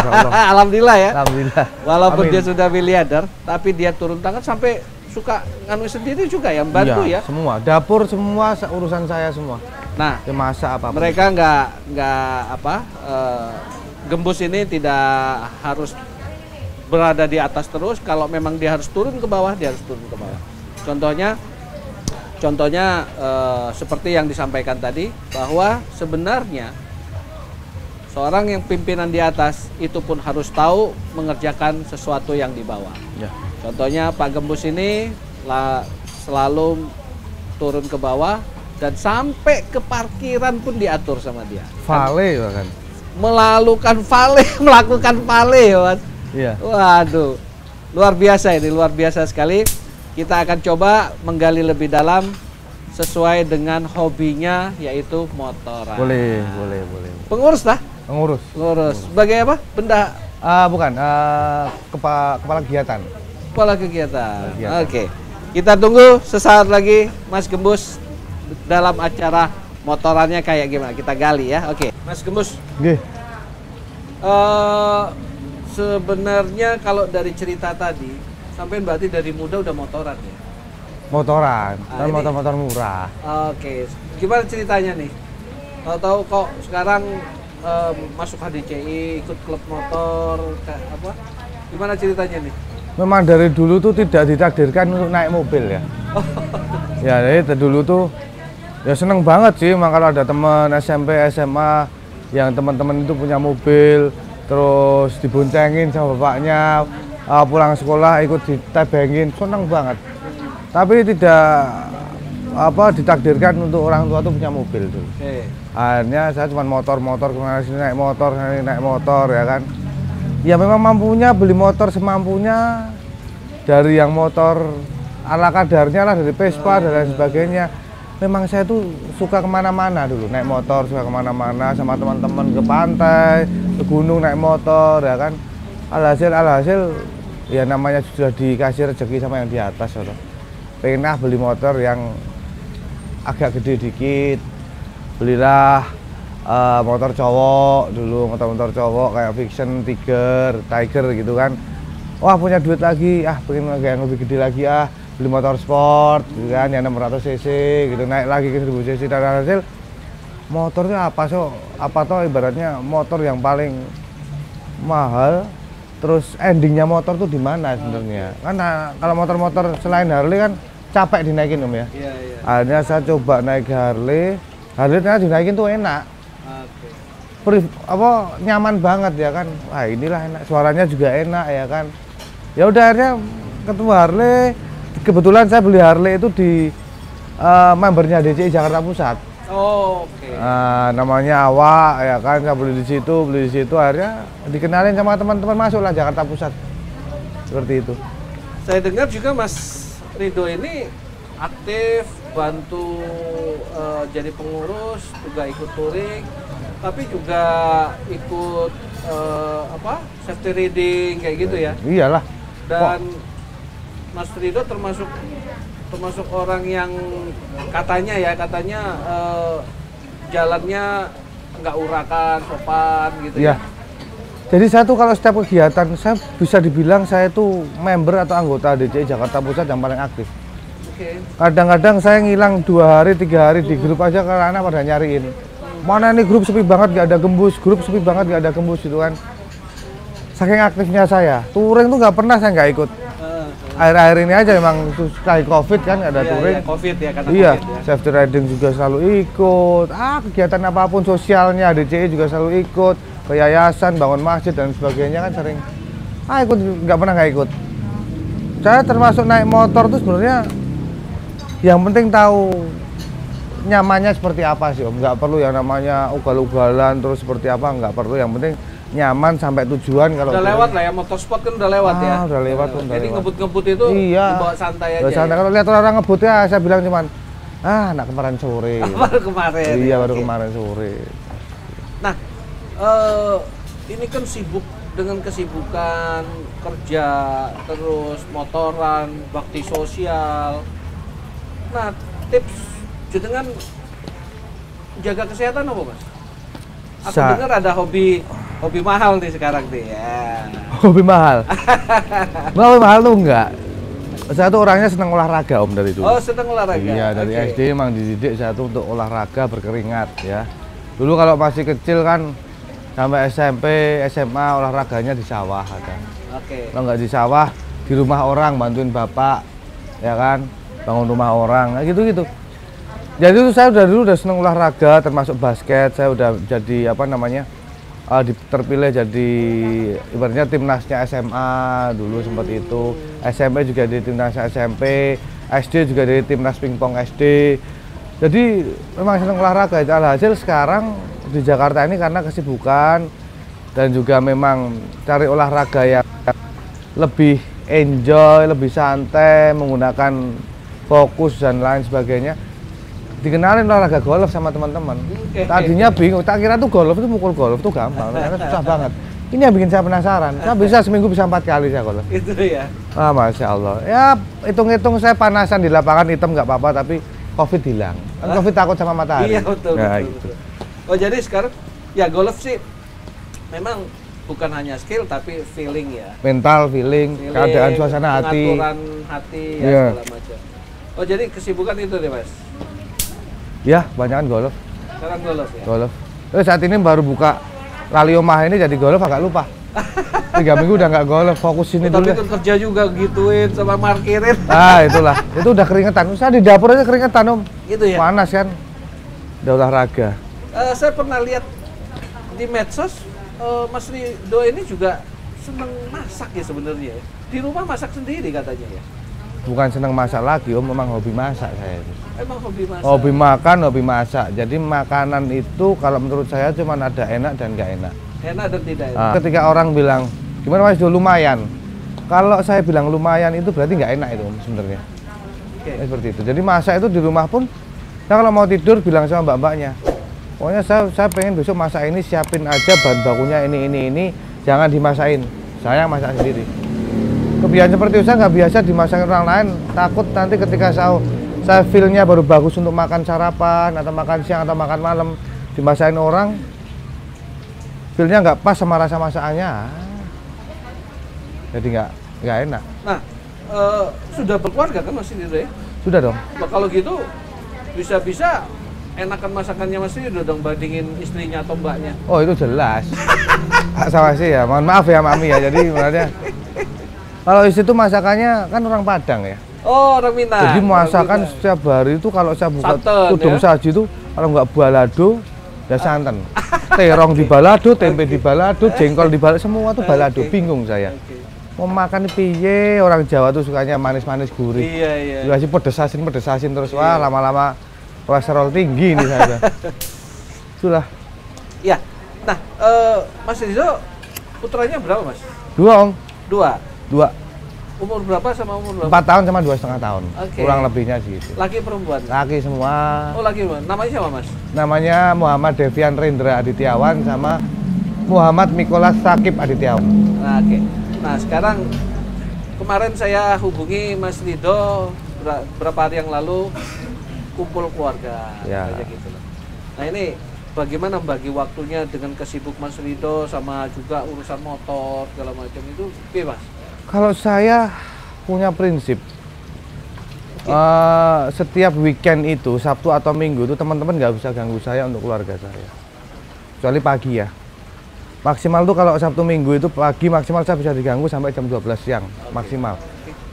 Alhamdulillah ya. Alhamdulillah. Walaupun Amin. dia sudah miliarder, tapi dia turun tangan sampai suka nganu sendiri juga ya, bantu ya. Semua dapur, semua urusan saya semua. Nah, Ya, masak apa? mereka nggak gembus ini tidak harus berada di atas terus. Kalau memang dia harus turun ke bawah, dia harus turun ke bawah. Contohnya seperti yang disampaikan tadi, bahwa sebenarnya seorang yang pimpinan di atas itu pun harus tahu mengerjakan sesuatu yang di bawah. Ya. Contohnya Pak Gembus ini selalu turun ke bawah dan sampai ke parkiran pun diatur sama dia. Vale bahkan. Melakukan vale, Mas. Iya. Waduh, luar biasa ini, luar biasa sekali. Kita akan coba menggali lebih dalam sesuai dengan hobinya, yaitu motoran. Boleh. Pengurus lah? Pengurus. Sebagai apa? Benda? Bukan, kepala kegiatan. Kepala kegiatan. Oke. Kita tunggu sesaat lagi Mas Gembus dalam acara motorannya kayak gimana. Kita gali ya. Oke. Mas Gembus. Nggih. Sebenarnya kalau dari cerita tadi, sampai berarti dari muda udah motoran ya? Motoran, dan ini- motor-motor murah. Oke. Gimana ceritanya nih? Tahu kok sekarang masuk HDCI, ikut klub motor, apa? Gimana ceritanya nih? Memang dari dulu tuh tidak ditakdirkan untuk naik mobil ya. Ya, jadi dari dulu tuh ya seneng banget sih, memang kalau ada teman SMP, SMA yang teman-teman itu punya mobil, terus diboncengin sama bapaknya, pulang sekolah ikut ditebengin, seneng banget. Tapi tidak ditakdirkan untuk orang tua tuh punya mobil dulu. Oke. Akhirnya saya cuma motor kemana sini naik motor ya kan. Ya memang mampunya beli motor semampunya, dari yang motor ala kadarnya lah, dari Vespa dan lain sebagainya. Memang saya tuh suka kemana-mana dulu, naik motor suka kemana-mana sama teman-teman, ke pantai, ke gunung naik motor ya kan. Alhasil ya namanya sudah dikasih rezeki sama yang di atas ya. Pengen beli motor yang agak gede dikit, belilah motor cowok dulu, motor cowok kayak Vision, Tiger gitu kan. Wah punya duit lagi, pengen yang lebih gede lagi, beli motor sport gitu kan, yang 600 cc gitu, naik lagi ke 1000 cc. Dan hasil motornya apa toh ibaratnya motor yang paling mahal, terus endingnya motor tuh di mana sebenarnya? Karena kalau motor-motor selain Harley kan capek dinaikin Om ya. Iya, iya. Akhirnya saya coba naik Harley ternyata dinaikin tuh enak. Oke. Nyaman banget ya kan. Wah inilah enak, suaranya juga enak ya kan. Ya udah akhirnya ketemu Harley. Kebetulan saya beli Harley itu di membernya DCI Jakarta Pusat. Oh, oke. Namanya Awak ya kan, saya beli di situ akhirnya dikenalin sama teman-teman, masuklah Jakarta Pusat. Seperti itu. Saya dengar juga Mas Ridho ini aktif bantu jadi pengurus, juga ikut touring, tapi juga ikut safety riding kayak gitu ya. Iyalah. Dan Mas Ridho termasuk orang yang katanya jalannya nggak urakan, sopan gitu ya. Jadi saya tuh kalau setiap kegiatan, saya bisa dibilang saya tuh member atau anggota DCI Jakarta Pusat yang paling aktif. Oke. Kadang-kadang saya ngilang 2 hari, 3 hari di grup aja karena pada nyariin. Mana nih grup sepi banget gak ada gembus, gitu kan. Saking aktifnya saya, touring tuh nggak pernah saya nggak ikut. Akhir-akhir ini aja memang sekali COVID kan ada touring. Iya, COVID ya, karena iya, COVID ya. safety riding juga selalu ikut. Kegiatan apapun sosialnya DCI juga selalu ikut. Ke yayasan, bangun masjid dan sebagainya kan sering. Ikut, nggak pernah nggak ikut. Saya termasuk naik motor tuh sebenarnya yang penting tahu nyamannya seperti apa sih Om. Nggak perlu yang namanya ugal-ugalan terus seperti apa, nggak perlu. Yang penting nyaman sampai tujuan. Kalau udah lewat lah ya, motorsport kan udah lewat ya. Udah lewat. Jadi ngebut-ngebut itu dibawa santai aja. Santai. Ya? Kalau lihat orang ngebut ya saya bilang cuman anak kemarin sore. Baru kemarin. Iya, baru kemarin sore. Nah, ini kan sibuk dengan kesibukan kerja, terus motoran, bakti sosial. Nah, tips jenengan jaga kesehatan apa Mas? Aku dengar ada hobi mahal nih sekarang nih ya. Hobi mahal? Hobi mahal tuh enggak. Saya tuh orangnya senang olahraga Om dari dulu. Oh, senang olahraga? Iya, dari SD emang dididik saya tuh untuk olahraga berkeringat ya. Dulu kalau masih kecil kan sampai SMP, SMA olahraganya di sawah ada. Oke. Kalau nggak di sawah, di rumah orang bantuin bapak, ya kan, bangun rumah orang, gitu-gitu. Jadi itu saya udah seneng olahraga, termasuk basket. Saya udah jadi terpilih jadi ibaratnya timnasnya SMA dulu sempat itu. SMP juga di timnasnya SMP, SD juga di timnas pingpong SD. Jadi memang seneng olahraga. Alhasil sekarang di Jakarta ini karena kesibukan dan juga memang cari olahraga yang lebih enjoy, lebih santai, menggunakan fokus dan lain sebagainya. Dikenalin olahraga golf sama teman-teman. Tadinya bingung, tak kira tuh golf itu mukul golf tuh gampang, ternyata susah banget. Ini yang bikin saya penasaran. Saya bisa seminggu bisa 4 kali saya golf. Itu ya. Masya Allah. Ya hitung-hitung saya panasan di lapangan hitam nggak apa-apa, tapi COVID hilang. Kan COVID takut sama matahari. Iya betul. Betul. Oh jadi sekarang ya golf sih memang bukan hanya skill tapi feeling ya. Mental, feeling keadaan suasana hati. Pengaturan hati ya segala macam. Oh jadi kesibukan itu deh Mas. Ya, banyakan golf. Sekarang golf ya? Golf. Saat ini baru buka Laliomah ini jadi golf agak lupa. 3 minggu udah nggak golf, fokus sini dulu. Tapi kan kerja juga gituin sama parkirin. Itulah. Itu udah keringetan. Saya di dapur aja keringetan Om. Gitu ya? Panas kan. Udah olahraga. Saya pernah lihat di medsos, Mas Ridho ini juga seneng masak ya sebenarnya. Di rumah masak sendiri katanya ya? bukan senang masak lagi, Om, memang hobi masak saya itu. Emang hobi masak? Hobi makan, hobi masak. Jadi makanan itu kalau menurut saya cuma ada enak dan nggak enak. Enak dan tidak enak. Nah, ketika orang bilang, gimana Mas Do, lumayan. Kalau saya bilang lumayan itu berarti nggak enak itu, Om, sebenarnya. Seperti itu. Jadi masak itu di rumah pun, saya kalau mau tidur bilang sama mbak-mbaknya, pokoknya saya pengen besok masak ini, siapin aja bahan bakunya ini, jangan dimasakin. Saya masak sendiri. Kebiasaan seperti itu saya nggak biasa dimasakin orang lain, takut nanti ketika saya feel-nya baru bagus untuk makan sarapan atau makan siang atau makan malam, dimasakin orang, feel-nya nggak pas sama rasa masakannya, jadi nggak enak. Nah, sudah berkeluarga kan Mas Rido ya? Sudah dong. Nah, kalau gitu bisa-bisa enakan masakannya Mas Rido dong bandingin istrinya atau mbaknya. Oh itu jelas. Sama sih ya, mohon maaf ya Mami ya. Jadi sebenarnya kalau istri itu masakannya kan orang Padang ya. Oh, orang Minang. Jadi masakan setiap hari itu kalau saya buka Santan, tudung ya? saji itu kalau nggak balado ya santan. Terong di balado, tempe di balado, jengkol di balado, semua tuh balado. Bingung saya. Mau makan piye, orang Jawa tuh sukanya manis-manis gurih. Iya. Dikasih pedes-asin terus. Wah, lama-lama kolesterol tinggi nih saya. Itulah. Ya. Nah, Mas Rido putranya berapa, Mas? 2, Om. 2. 2. Umur berapa sama umur berapa? 4 tahun sama 2,5 tahun. Oke. Kurang lebihnya segitu. Laki perempuan? Laki semua. Oh, laki perempuan. Namanya siapa, Mas? Namanya Muhammad Devian Rendra Adityawan sama Muhammad Mikolas Sakib Adityawan. Nah, oke. Nah, sekarang kemarin saya hubungi Mas Rido berapa hari yang lalu kumpul keluarga, Ya. kayak gitu. Nah, ini bagaimana bagi waktunya dengan kesibuk Mas Rido sama juga urusan motor segala macam itu, bebas? Kalau saya punya prinsip, setiap weekend itu Sabtu atau Minggu itu teman-teman nggak bisa ganggu saya untuk keluarga saya, kecuali pagi ya. Maksimal tuh kalau Sabtu Minggu itu pagi maksimal saya bisa diganggu sampai jam 12 siang maksimal.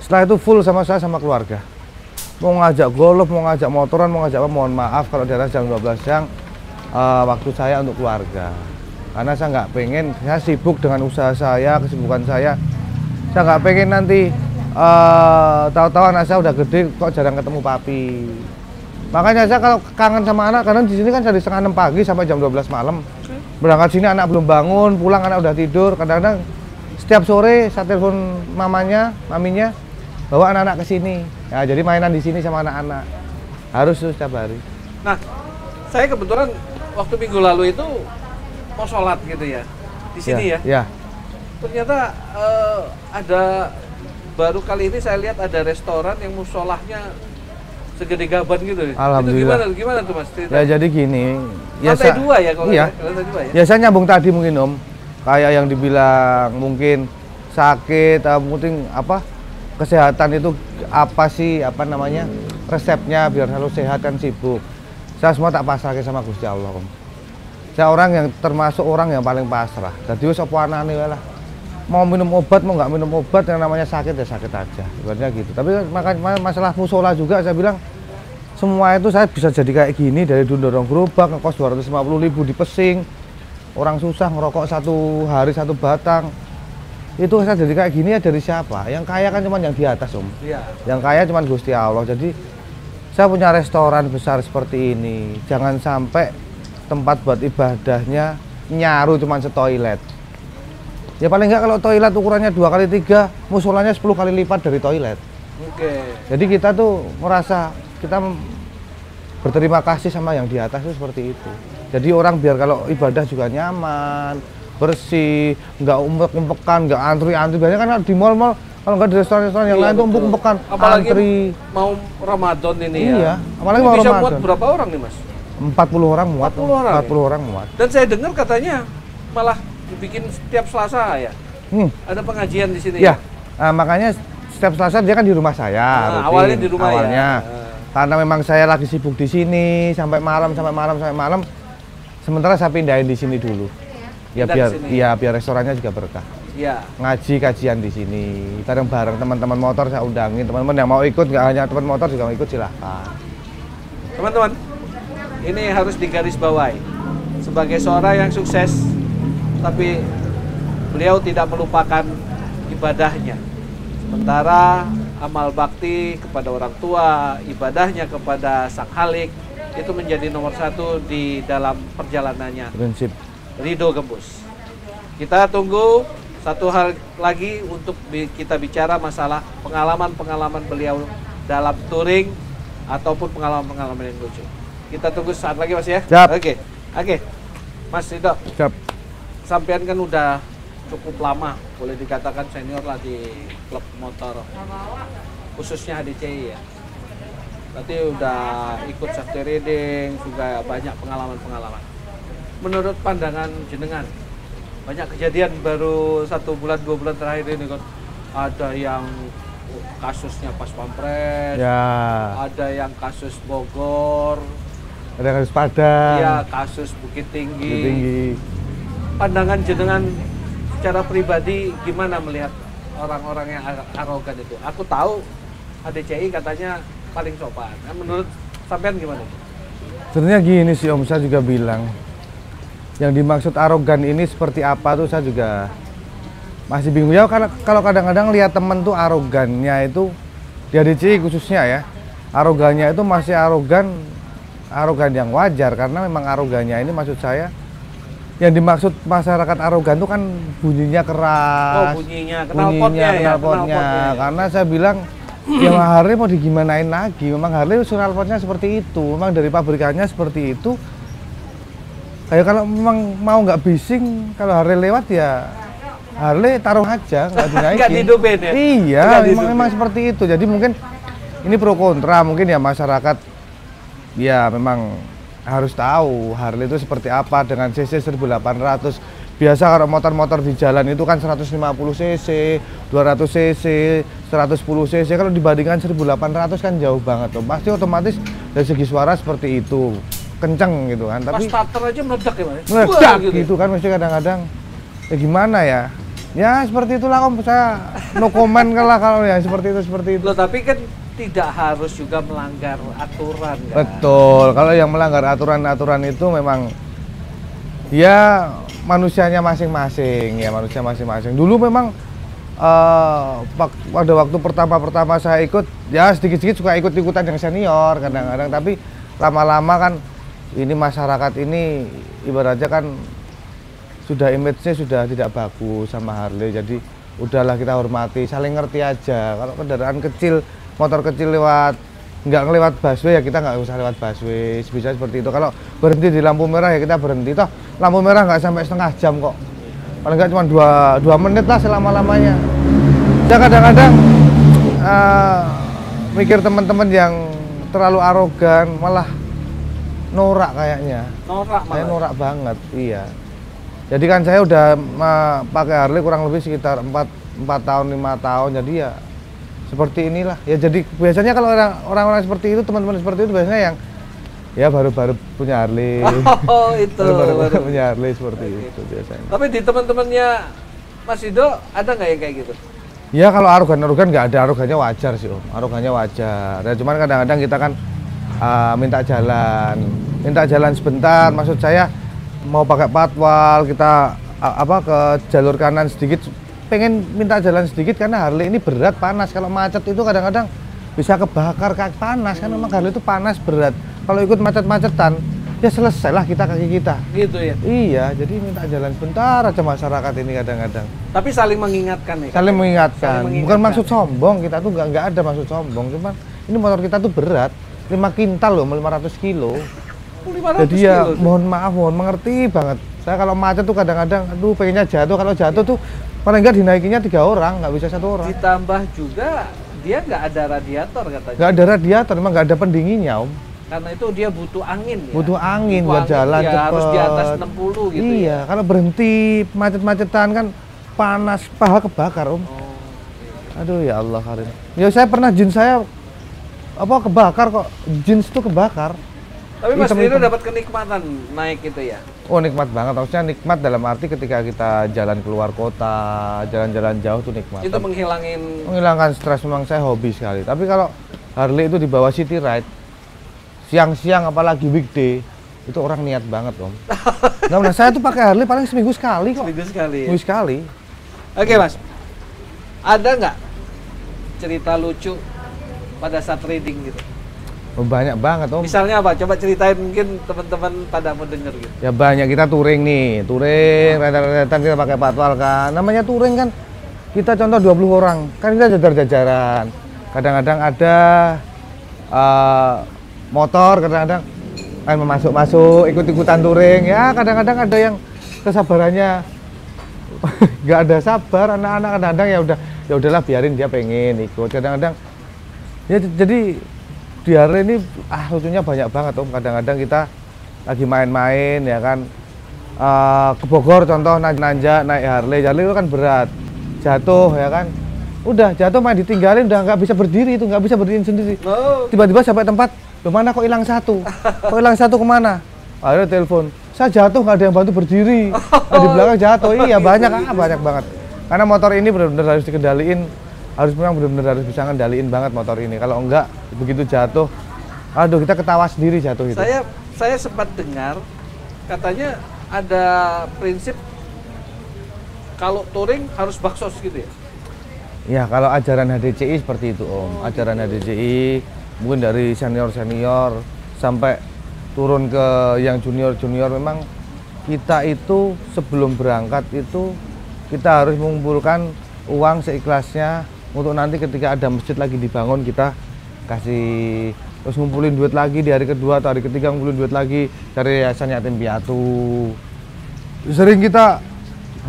Setelah itu full sama saya sama keluarga. Mau ngajak golf, mau ngajak motoran, mau ngajak apa, mohon maaf kalau di atas jam 12 siang waktu saya untuk keluarga. Karena saya nggak pengen, saya sibuk dengan usaha saya, kesibukan saya. Saya nggak pengen nanti tahu-tahu anak saya udah gede kok jarang ketemu papi. Makanya saya kalau kangen sama anak, karena di sini kan dari setengah 6 pagi sampai jam 12 malam. Berangkat sini anak belum bangun, pulang anak udah tidur. Kadang-kadang setiap sore saya telepon maminya, bawa anak-anak ke sini. Ya, jadi mainan di sini sama anak-anak. Harus tuh setiap hari. Nah, saya kebetulan waktu minggu lalu itu mau sholat gitu ya, di sini ya. Ya. Ternyata ada baru kali ini saya lihat ada restoran yang musholahnya segede gaban gitu. Alhamdulillah. Itu gimana tuh Mas? Ya jadi gini. Lantai 2 ya kalau iya. lantai 2 ya? Ya saya nyambung tadi mungkin Om. Kayak yang dibilang mungkin sakit, mungkin apa kesehatan itu apa sih resepnya biar selalu sehat kan sibuk. Saya semua tak pasrahkan sama Gusti Allah Om. Saya orang yang termasuk orang yang paling pasrah. Jadi wis apa anane wae lah. Mau minum obat mau nggak minum obat yang namanya sakit ya sakit aja. Ibaratnya gitu. Tapi masalah musola juga saya bilang semua itu saya bisa jadi kayak gini dari dulu dorong gerobak ngekos 250.000 di Pesing. Orang susah ngerokok 1 hari 1 batang. Itu saya jadi kayak gini ya dari siapa? Yang kaya kan cuma yang di atas Om. Iya. Yang kaya cuma Gusti Allah. Jadi saya punya restoran besar seperti ini. Jangan sampai tempat buat ibadahnya nyaru cuma setoilet. Ya paling enggak kalau toilet ukurannya 2x3, musolanya 10 kali lipat dari toilet. Oke. Jadi kita tuh merasa kita berterima kasih sama yang di atas itu seperti itu. Jadi orang biar kalau ibadah juga nyaman, bersih, nggak umpek-umpekan, nggak antri-antri. Biasanya kan di mal-mal, kalau nggak di restoran-restoran yang lain tuh umpek-umpekan, apalagi antri. mau Ramadan ini ya. Iya, apalagi ini mau bisa Ramadan. muat berapa orang nih Mas? 40 orang muat. 40 orang, 40 orang muat. Dan saya dengar katanya malah dibikin setiap Selasa ya. Ada pengajian di sini. Ya, makanya setiap Selasa dia kan di rumah saya. Nah, awalnya di rumah awalnya. ya. Karena memang saya lagi sibuk di sini sampai malam. Sementara saya pindahin di sini dulu. Ya biar restorannya juga berkah. Iya. Ngaji kajian di sini. Bareng-bareng teman-teman motor saya undangin. Teman-teman yang mau ikut, nggak hanya teman motor juga mau ikut silahkan. Teman-teman, ini harus digarisbawahi. Sebagai seorang yang sukses, tapi beliau tidak melupakan ibadahnya. Sementara amal bakti kepada orang tua, ibadahnya kepada Sang Khalik itu menjadi nomor satu di dalam perjalanannya. Prinsip. Ridho Gembus. Kita tunggu satu hal lagi untuk kita bicara masalah pengalaman-pengalaman beliau dalam touring ataupun pengalaman-pengalaman yang lucu. Kita tunggu saat lagi Mas ya. Siap. Oke. Mas Ridho. Siap. Sampean kan udah cukup lama, boleh dikatakan senior lah di klub motor, khususnya HDCI ya. Berarti udah ikut safety riding, juga banyak pengalaman-pengalaman. Menurut pandangan jenengan, banyak kejadian baru 1 bulan 2 bulan terakhir ini kan, ada yang kasusnya pas pampres, Ya. ada yang kasus Bogor, Ada yang harus Padang. ya kasus Bukit Tinggi. Bukit Tinggi. Pandangan jenengan secara pribadi gimana melihat orang-orang yang arogan itu? Aku tahu HDCI katanya paling sopan. Nah, menurut sampean gimana? Sebenarnya gini sih Om, saya juga bilang yang dimaksud arogan ini seperti apa tuh saya juga masih bingung ya. Kalau kadang-kadang lihat temen tuh arogannya itu di HDCI khususnya ya, arogannya itu masih arogan yang wajar, karena memang arogannya ini maksud saya yang dimaksud masyarakat arogan itu kan bunyinya keras. Oh, bunyinya, knalpotnya ya, knalpotnya. Karena saya bilang ya Harley mau digimanain lagi, memang Harley knalpotnya seperti itu, memang dari pabrikannya seperti itu. Kayak kalau memang mau nggak bising, kalau Harley lewat ya Harley taruh aja, nggak dinaikin. Nggak dihidupin ya? Iya, memang seperti itu. Jadi mungkin ini pro kontra, mungkin ya masyarakat ya memang harus tahu Harley itu seperti apa dengan cc 1800. Biasa kalau motor-motor di jalan itu kan 150 cc, 200 cc, 110 cc. Kalau dibandingkan 1800 kan jauh banget tuh. Pasti otomatis dari segi suara seperti itu, kenceng gitu kan. Tapi pas starter aja meledak ya Mas? meledak gitu kan, mesti kadang-kadang ya gimana ya. Ya seperti itulah Om, saya no comment kalau ya seperti itu. Loh, tapi kan tidak harus juga melanggar aturan kan? Betul, kalau yang melanggar aturan-aturan itu memang ya manusianya masing-masing ya, manusia masing-masing. Dulu memang pada waktu pertama saya ikut ya sedikit-sedikit suka ikut-ikutan yang senior kadang-kadang, tapi lama-lama kan ini masyarakat ini ibaratnya kan sudah image-nya sudah tidak bagus sama Harley, jadi udahlah kita hormati, saling ngerti aja. Kalau kendaraan kecil, motor kecil nggak ngelewat busway ya kita nggak usah lewat busway, bisa seperti itu. Kalau berhenti di lampu merah ya kita berhenti, toh lampu merah nggak sampai setengah jam kok, paling nggak cuma 2 menit lah selama-lamanya. Saya kadang-kadang mikir teman-teman yang terlalu arogan malah norak kayaknya. Saya norak banget, iya. Jadi kan saya udah pakai Harley kurang lebih sekitar 4 tahun 5 tahun, jadi ya seperti inilah ya. Jadi biasanya kalau orang-orang seperti itu, teman-teman seperti itu biasanya yang ya baru-baru punya Harley. Oh itu baru punya Harley seperti itu biasanya. Tapi di teman-temannya Mas Ridho ada nggak yang kayak gitu? Ya kalau arogan nggak ada, arogannya wajar sih Om, arogannya wajar ya. Cuman kadang-kadang kita kan minta jalan sebentar, maksud saya mau pakai patwal kita ke jalur kanan sedikit, pengen minta jalan sedikit karena Harley ini berat, panas. Kalau macet itu kadang-kadang bisa kebakar, kaki panas kan, memang Harley itu panas, berat. Kalau ikut macet-macetan ya selesailah kaki kita gitu ya. Iya, jadi minta jalan sebentar aja masyarakat ini kadang-kadang. Tapi saling mengingatkan nih. Saling mengingatkan. Bukan maksud sombong, kita tuh nggak ada maksud sombong, cuman ini motor kita tuh berat 5 kintal loh, 500 kilo. 500 jadi ya kilo, mohon maaf, mohon mengerti banget. Saya kalau macet tuh kadang-kadang aduh pengennya jatuh, kalau jatuh tuh paling nggak dinaikinnya 3 orang, nggak bisa 1 orang. Ditambah juga dia nggak ada radiator katanya. Nggak ada radiator, memang nggak ada pendinginnya Om. Karena itu dia butuh angin ya. Butuh angin buat jalan ya, cepet. harus di atas 60 gitu. Iya, ya. kalau berhenti macet-macetan kan panas, paha kebakar Om. Aduh ya Allah Karim. Ya saya pernah jeans saya kebakar kok, jeans tuh kebakar. Tapi Mas Ridho dapat kenikmatan naik itu ya? Oh nikmat banget, maksudnya nikmat dalam arti ketika kita jalan keluar kota, jalan-jalan jauh tuh nikmat. Itu menghilangkan stres, memang saya hobi sekali. Tapi kalau Harley itu dibawa city ride, siang-siang apalagi weekday, itu orang niat banget Om. Nah, saya tuh pakai Harley paling seminggu sekali kok. Seminggu sekali. Seminggu sekali. Oke Mas, ada nggak cerita lucu pada saat trading gitu? Oh, banyak banget Om. Misalnya apa? Coba ceritain, mungkin teman-teman pada mau denger gitu. Ya banyak, kita touring nih, rentan kita pakai patwal kan. Namanya touring kan, kita contoh 20 orang, kan kita jajar-jajaran. Kadang-kadang ada motor, kadang-kadang kan masuk-masuk, ikut-ikutan touring. Ya kadang-kadang ada yang kesabarannya nggak ada sabar, anak-anak kadang-kadang ya udahlah biarin dia pengen ikut. Kadang-kadang ya jadi di hari ini lucunya banyak banget Om. Kadang-kadang kita lagi main-main ya kan, ke Bogor contoh nanjak naik Harley itu kan berat, jatuh ya kan, udah jatuh main ditinggalin, udah nggak bisa berdiri, itu nggak bisa berdiri sendiri. Tiba-tiba sampai tempat, mana kok hilang satu, kemana? Akhirnya telepon, saya jatuh nggak ada yang bantu berdiri, di belakang jatuh. Iya banyak banget. Karena motor ini benar-benar harus dikendaliin, memang benar-benar harus bisa ngendaliin banget motor ini. Kalau enggak begitu jatuh, aduh kita ketawa sendiri jatuh itu. Saya sempat dengar katanya ada prinsip kalau touring harus baksos gitu ya? Ya kalau ajaran HDCI seperti itu Om. Ajaran HDCI mungkin dari senior-senior sampai turun ke yang junior-junior, memang kita itu sebelum berangkat itu kita harus mengumpulkan uang seikhlasnya untuk nanti ketika ada masjid lagi dibangun kita kasih, terus ngumpulin duit lagi di hari kedua atau hari ketiga, ngumpulin duit lagi dari yayasan yatim piatu. Sering kita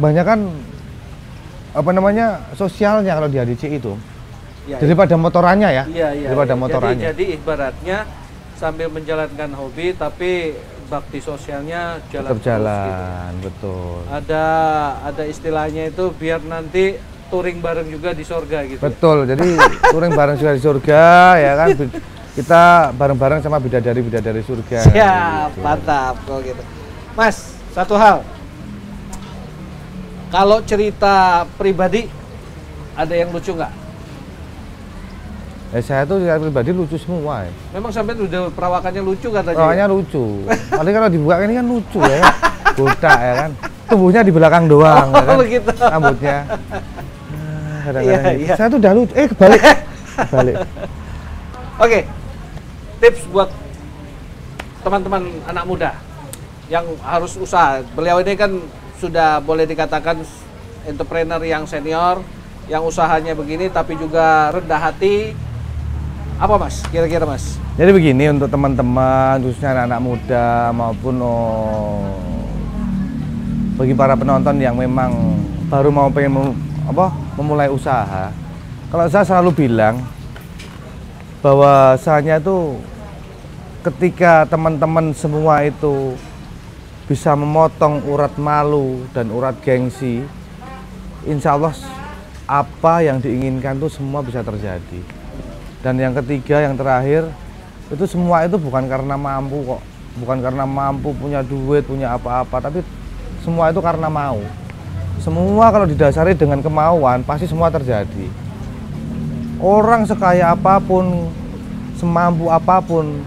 banyak kan sosialnya kalau di HDCI itu ya, daripada motorannya ya, daripada motorannya. Jadi ibaratnya sambil menjalankan hobi tapi bakti sosialnya tetap jalan gitu. Betul. Ada istilahnya itu biar nanti touring bareng juga di surga gitu. Betul. Jadi touring bareng juga di surga ya kan. Kita bareng-bareng sama bidadari surga. Siap, gitu. Mantap kalau gitu. Mas, satu hal. Kalau cerita pribadi ada yang lucu nggak? Saya tuh cerita pribadi lucu semua. Memang sampai udah perawakannya lucu katanya. Perawakannya lucu. Tapi kalau dibuka ini kan lucu ya. Botak ya kan. Tubuhnya di belakang doang ya kan. Begitu. Rambutnya. Iya. Saya tuh udah lucu. Kebalik. Oke. Tips buat teman-teman anak muda yang harus usaha. Beliau ini kan sudah boleh dikatakan entrepreneur yang senior, yang usahanya begini tapi juga rendah hati. Apa Mas, kira-kira Mas? Jadi begini, untuk teman-teman khususnya anak muda maupun bagi para penonton yang memang baru mau pengen memulai usaha, kalau saya selalu bilang bahwasanya itu ketika teman-teman semua itu bisa memotong urat malu dan urat gengsi, insya Allah apa yang diinginkan itu semua bisa terjadi. Dan yang ketiga, yang terakhir, itu semua itu bukan karena mampu kok, bukan karena mampu punya duit, punya apa-apa, tapi semua itu karena mau. Semua kalau didasari dengan kemauan pasti semua terjadi. Orang sekaya apapun, semampu apapun,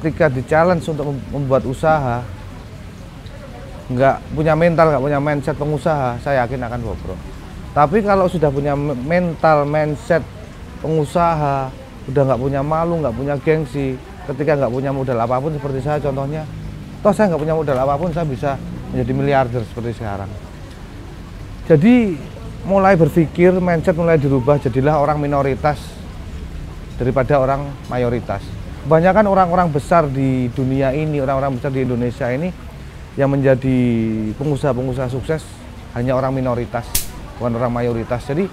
ketika di-challenge untuk membuat usaha, nggak punya mental, nggak punya mindset pengusaha, saya yakin akan bobrok. Tapi kalau sudah punya mental, mindset pengusaha, udah nggak punya malu, nggak punya gengsi, ketika nggak punya modal apapun seperti saya contohnya, toh saya nggak punya modal apapun, saya bisa menjadi miliarder seperti sekarang. Jadi mulai berpikir, mindset mulai dirubah, jadilah orang minoritas daripada orang mayoritas. Kebanyakan orang-orang besar di dunia ini, orang-orang besar di Indonesia ini yang menjadi pengusaha-pengusaha sukses hanya orang minoritas, bukan orang mayoritas. Jadi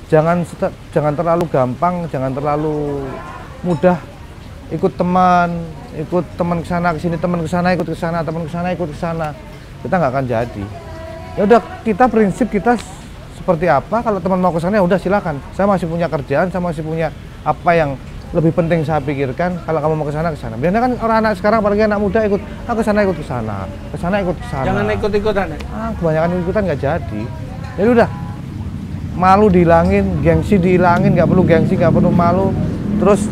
jangan terlalu gampang, jangan terlalu mudah ikut teman ke sana ke sini, teman ke sana ikut ke sana, teman ke sana ikut ke sana. Kita nggak akan jadi. Ya udah, kita prinsip kita seperti apa, kalau teman mau ke sana ya udah silakan. Saya masih punya kerjaan, saya masih punya apa yang lebih penting saya pikirkan. Kalau kamu mau ke sana ke sana. Biasanya kan orang anak sekarang, apalagi anak muda, ikut ke sana ikut ke sana, ke sana ikut ke sana. Jangan ikut-ikutan ya. Kebanyakan ikutan nggak jadi. Jadi udah, malu dihilangin, gengsi dihilangin, nggak perlu gengsi, nggak perlu malu. Terus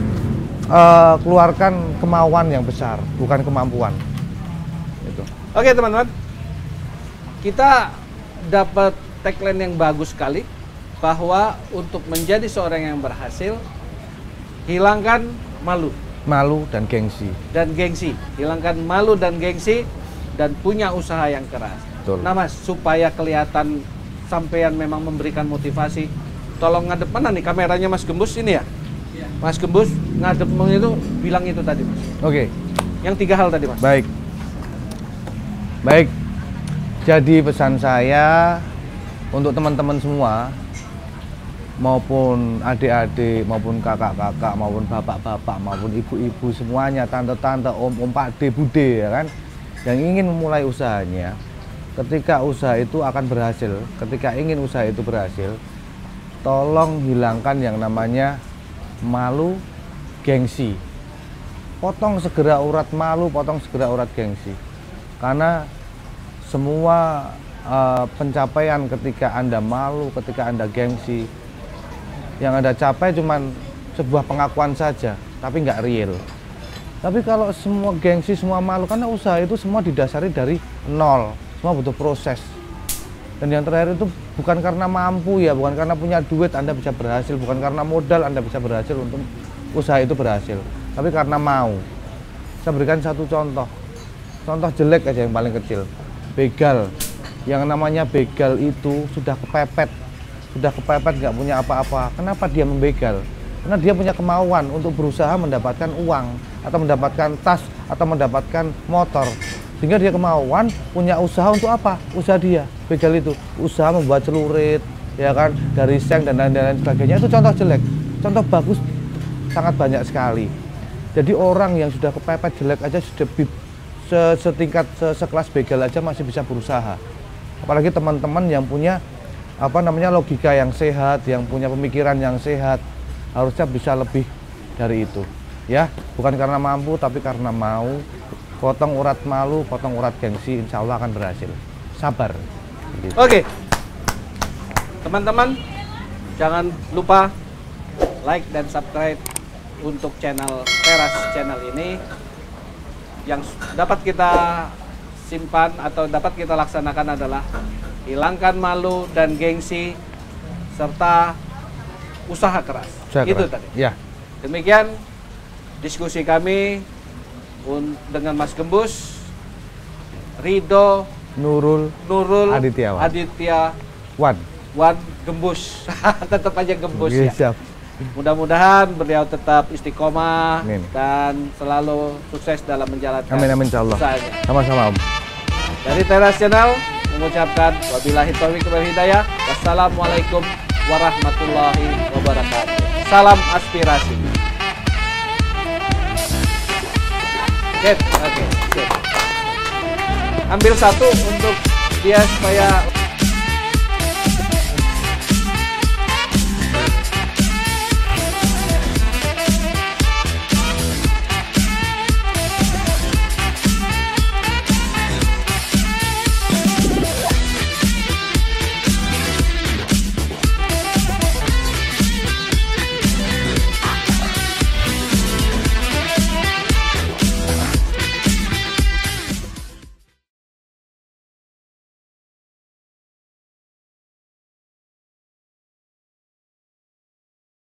keluarkan kemauan yang besar, bukan kemampuan. Gitu. Oke teman-teman, kita dapat tagline yang bagus sekali bahwa untuk menjadi seorang yang berhasil, hilangkan malu Malu dan gengsi. dan gengsi. Hilangkan malu dan gengsi dan punya usaha yang keras. Betul. Nah Mas, supaya kelihatan sampean memang memberikan motivasi, tolong ngadep mana nih kameranya Mas Gembus ini ya? Mas Gembus ngadep itu bilang itu tadi Mas. Oke. Yang 3 hal tadi Mas. Baik. Baik. Jadi pesan saya untuk teman-teman semua, maupun adik-adik, maupun kakak-kakak, maupun bapak-bapak, maupun ibu-ibu semuanya, tante-tante, om-om, pakde, bude, ya kan, yang ingin memulai usahanya, ketika usaha itu akan berhasil, ketika ingin usaha itu berhasil, tolong hilangkan yang namanya malu, gengsi. Potong segera urat malu, potong segera urat gengsi. Karena semua pencapaian ketika Anda malu, ketika Anda gengsi, yang Anda capai cuman sebuah pengakuan saja, tapi nggak real. Tapi kalau semua gengsi, semua malu, karena usaha itu semua didasari dari nol, semua butuh proses. Dan yang terakhir itu bukan karena mampu ya, bukan karena punya duit Anda bisa berhasil, bukan karena modal Anda bisa berhasil untuk usaha itu berhasil, tapi karena mau. Saya berikan satu contoh jelek aja yang paling kecil, begal. Yang namanya begal itu sudah kepepet nggak punya apa-apa. Kenapa dia membegal? Karena dia punya kemauan untuk berusaha mendapatkan uang atau mendapatkan tas atau mendapatkan motor, sehingga dia kemauan punya usaha untuk apa? Usaha dia begal itu usaha membuat celurit, ya kan, dari seng dan lain-lain sebagainya. Itu contoh jelek. Contoh bagus sangat banyak sekali. Jadi orang yang sudah kepepet jelek aja sudah setingkat sekelas begal aja masih bisa berusaha. Apalagi teman-teman yang punya logika yang sehat, yang punya pemikiran yang sehat, harusnya bisa lebih dari itu, ya. Bukan karena mampu, tapi karena mau. Potong urat malu, potong urat gengsi, insya Allah akan berhasil. Sabar. Gitu. Oke, teman-teman, jangan lupa like dan subscribe untuk channel Teras Channel ini, yang dapat kita simpan atau dapat kita laksanakan adalah hilangkan malu dan gengsi serta usaha keras. Itu tadi. Ya. Demikian diskusi kami dengan Mas Gembus, Ridho, Nurul Aditya Wan Gembus. Tetap aja Gembus ya. Siap. Mudah-mudahan beliau tetap istiqomah dan selalu sukses dalam menjalankan usahanya. Sama-sama Om. Dari Teras Channel mengucapkan wabillahi taufiq wal hidayah. Wassalamualaikum warahmatullahi wabarakatuh. Salam aspirasi. Oke. Ambil satu untuk dia supaya